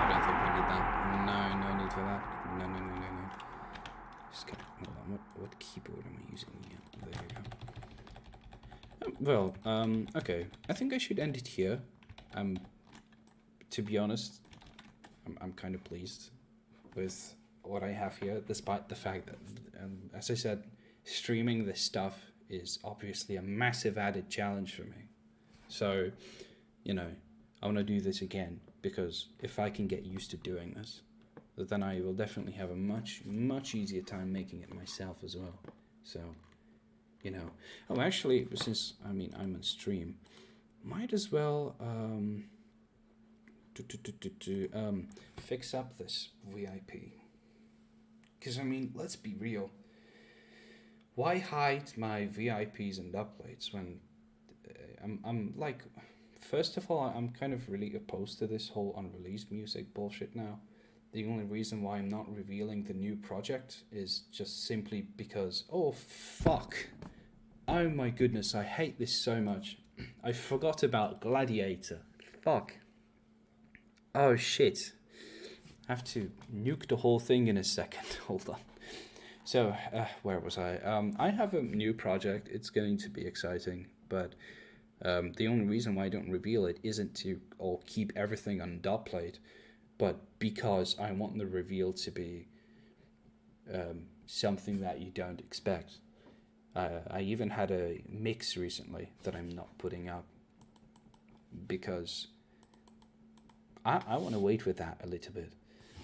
don't think we need that. No need for that. No. Just kidding. Hold on. What keyboard am I using here? There you go. Okay. I think I should end it here. To be honest, I'm kind of pleased with what I have here, despite the fact that, as I said, streaming this stuff is obviously a massive added challenge for me. So, I want to do this again, because if I can get used to doing this, then I will definitely have a much easier time making it myself as well. So, oh, actually, since I'm on stream, might as well fix up this VIP. Because, let's be real. Why hide my VIPs and uploads when I'm like, first of all, I'm kind of really opposed to this whole unreleased music bullshit now. The only reason why I'm not revealing the new project is just simply because, oh, fuck. Oh my goodness, I hate this so much. I forgot about Gladiator. Fuck. Oh shit. I have to nuke the whole thing in a second. Hold on. So, where was I? I have a new project. It's going to be exciting, but the only reason why I don't reveal it isn't to keep everything on dubplate, but because I want the reveal to be something that you don't expect. I even had a mix recently that I'm not putting up because I want to wait with that a little bit.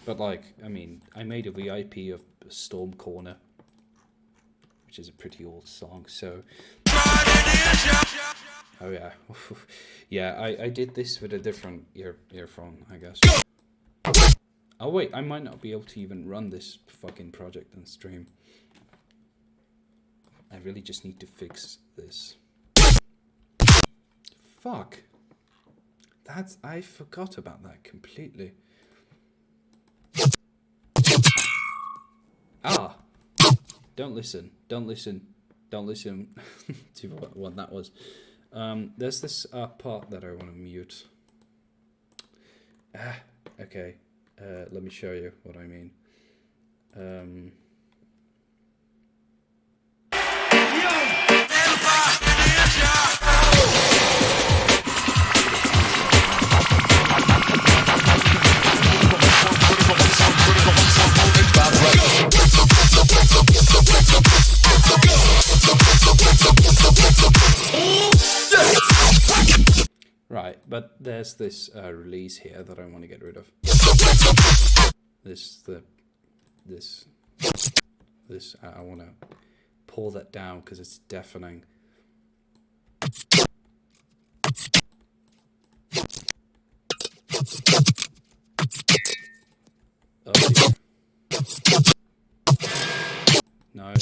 But like, I mean, I made a VIP of Storm Corner, which is a pretty old song, so... Oh yeah. Yeah, I did this with a different earphone, I guess. Oh wait, I might not be able to even run this fucking project on stream. I really just need to fix this. Fuck. I forgot about that completely. Ah! Don't listen to what that was. There's this part that I want to mute. Okay. Let me show you what I mean. Right, but there's this release here that I want to get rid of. I want to pull that down because it's deafening. Oh dear. No.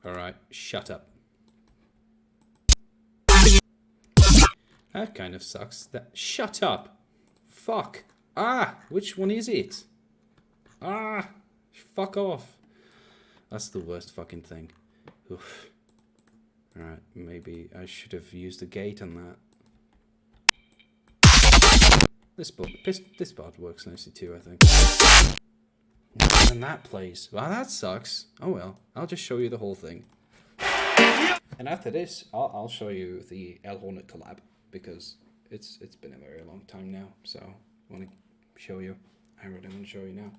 Alright, shut up. That kind of sucks. Shut up! Fuck! Which one is it? Fuck off. That's the worst fucking thing. Oof. Alright, maybe I should have used a gate on that. This part works nicely too, I think. And that plays. Wow, that sucks. Oh well, I'll just show you the whole thing. And after this, I'll show you the El Hornet collab, because it's been a very long time now, so I want to show you. I really want to show you now.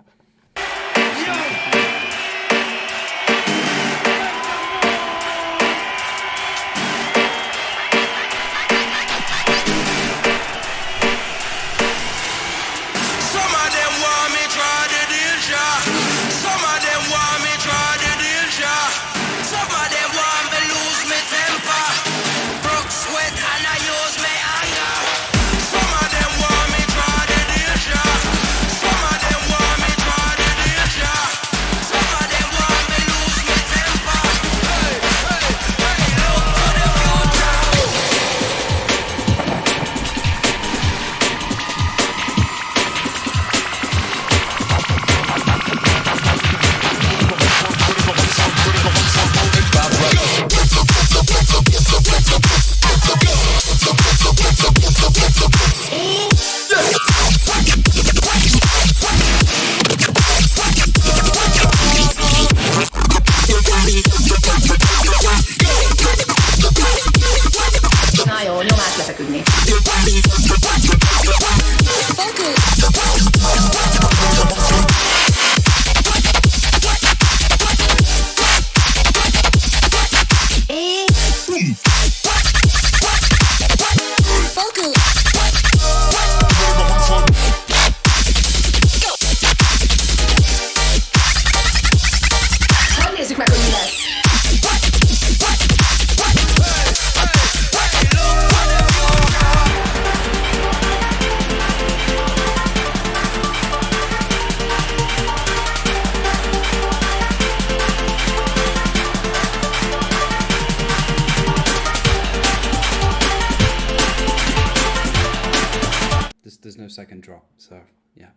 There's no second drop, so yeah.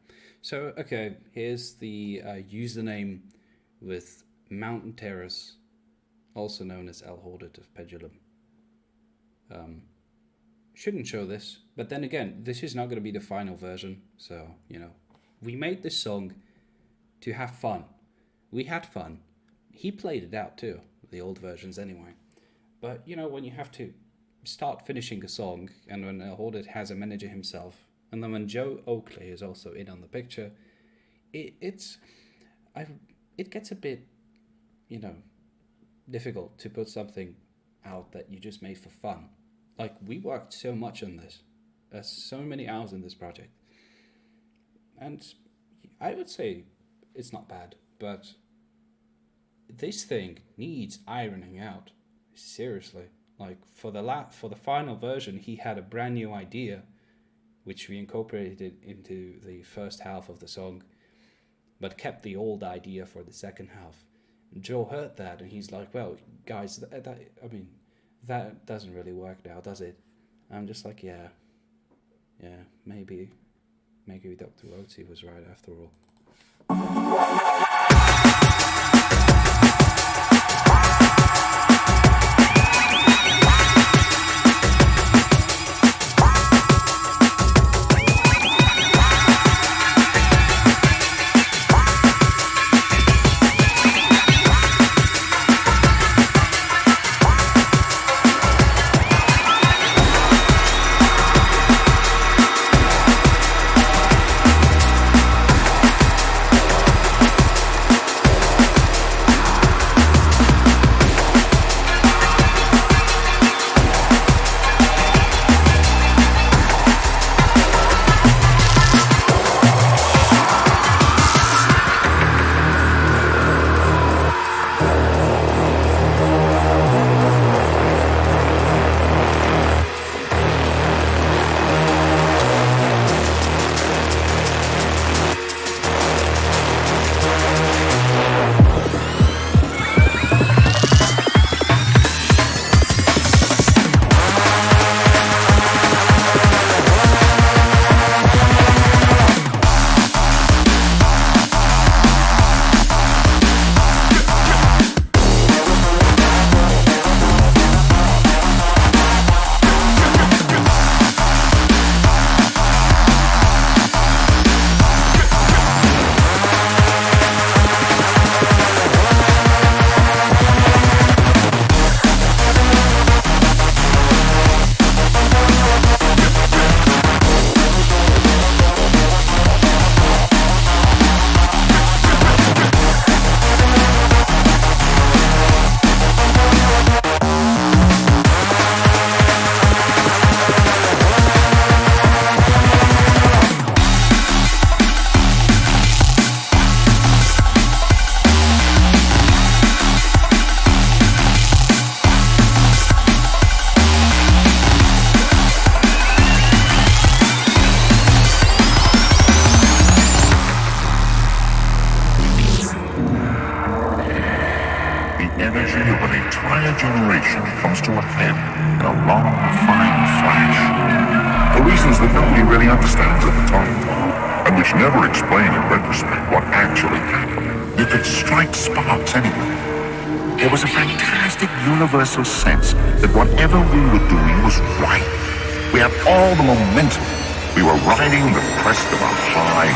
So okay, here's the username with Mountain Terrace, also known as El Hornet of Pendulum. Shouldn't show this, but then again, this is not going to be the final version, so you know, we made this song to have fun. We had fun. He played it out too, the old versions anyway. But when you have to start finishing a song, and when Audit has a manager himself, and then when Joe Oakley is also in on the picture, it gets a bit, difficult to put something out that you just made for fun. Like, we worked so much on this. There's so many hours in this project. And I would say it's not bad, but this thing needs ironing out. Seriously. Like, for the final version, he had a brand new idea, which we incorporated into the first half of the song, but kept the old idea for the second half. Joe heard that and he's like, "Well, guys, that doesn't really work now, does it?" I'm just like, yeah, maybe Dr. Oatsy was right after all. generation comes to a head in a long, fine flash, for reasons that nobody really understands at the time, and which never explain in retrospect what actually happened. You could strike sparks anywhere. There was a fantastic universal sense that whatever we were doing was right. We had all the momentum. We were riding the crest of a high,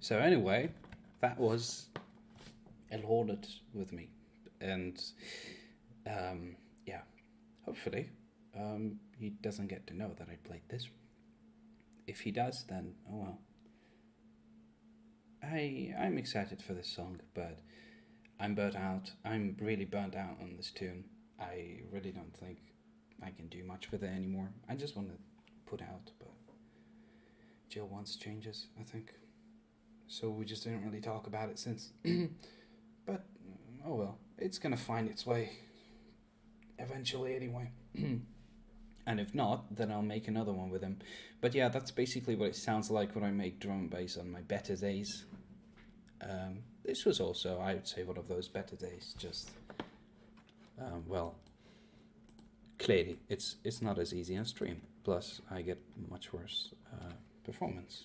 So anyway, that was El Hornet with me, and yeah, hopefully he doesn't get to know that I played this. If he does, then oh well. I'm excited for this song, but I'm burnt out. I'm really burnt out on this tune. I really don't think I can do much with it anymore. I just want to put out, but Jill wants changes, I think. So we just didn't really talk about it since. But oh well, it's gonna find its way eventually anyway. And if not, then I'll make another one with him. But yeah, that's basically what it sounds like when I make drum and bass on my better days. This was also, I would say, one of those better days. Just, well, clearly it's not as easy on stream. Plus, I get much worse performance.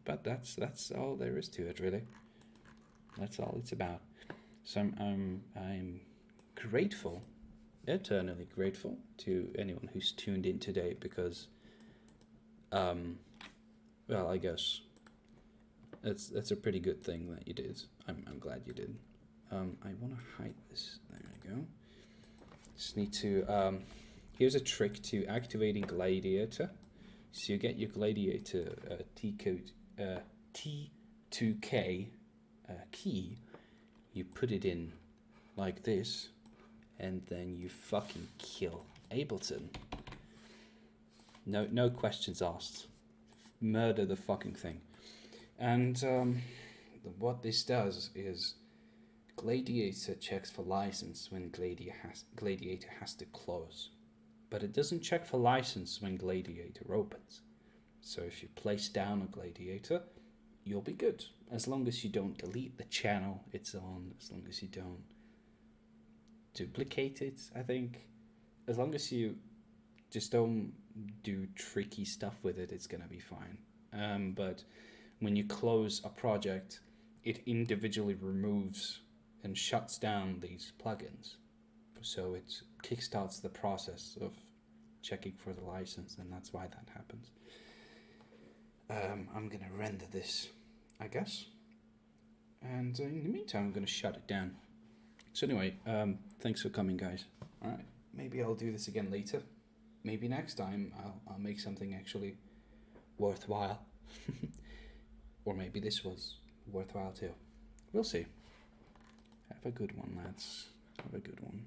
But that's all there is to it, really. That's all it's about. So I'm grateful, eternally grateful to anyone who's tuned in today because, well, I guess that's a pretty good thing that you did. I'm glad you did. I want to hide this. There we go. Just need to. Here's a trick to activating Gladiator. So you get your Gladiator T2K key. You put it in like this, and then you fucking kill Ableton. No questions asked. Murder the fucking thing. And what this does is Gladiator checks for license when Gladiator has to close. But it doesn't check for license when Gladiator opens. So if you place down a Gladiator, you'll be good. As long as you don't delete the channel it's on, as long as you don't duplicate it, I think. As long as you just don't do tricky stuff with it, it's gonna be fine. But when you close a project, it individually removes and shuts down these plugins. So it kickstarts the process of checking for the license, and that's why that happens. I'm gonna render this, I guess. And in the meantime, I'm gonna shut it down. So anyway, thanks for coming, guys. Alright, maybe I'll do this again later. Maybe next time I'll make something actually worthwhile. Or maybe this was worthwhile too. We'll see. Have a good one, lads. Have a good one.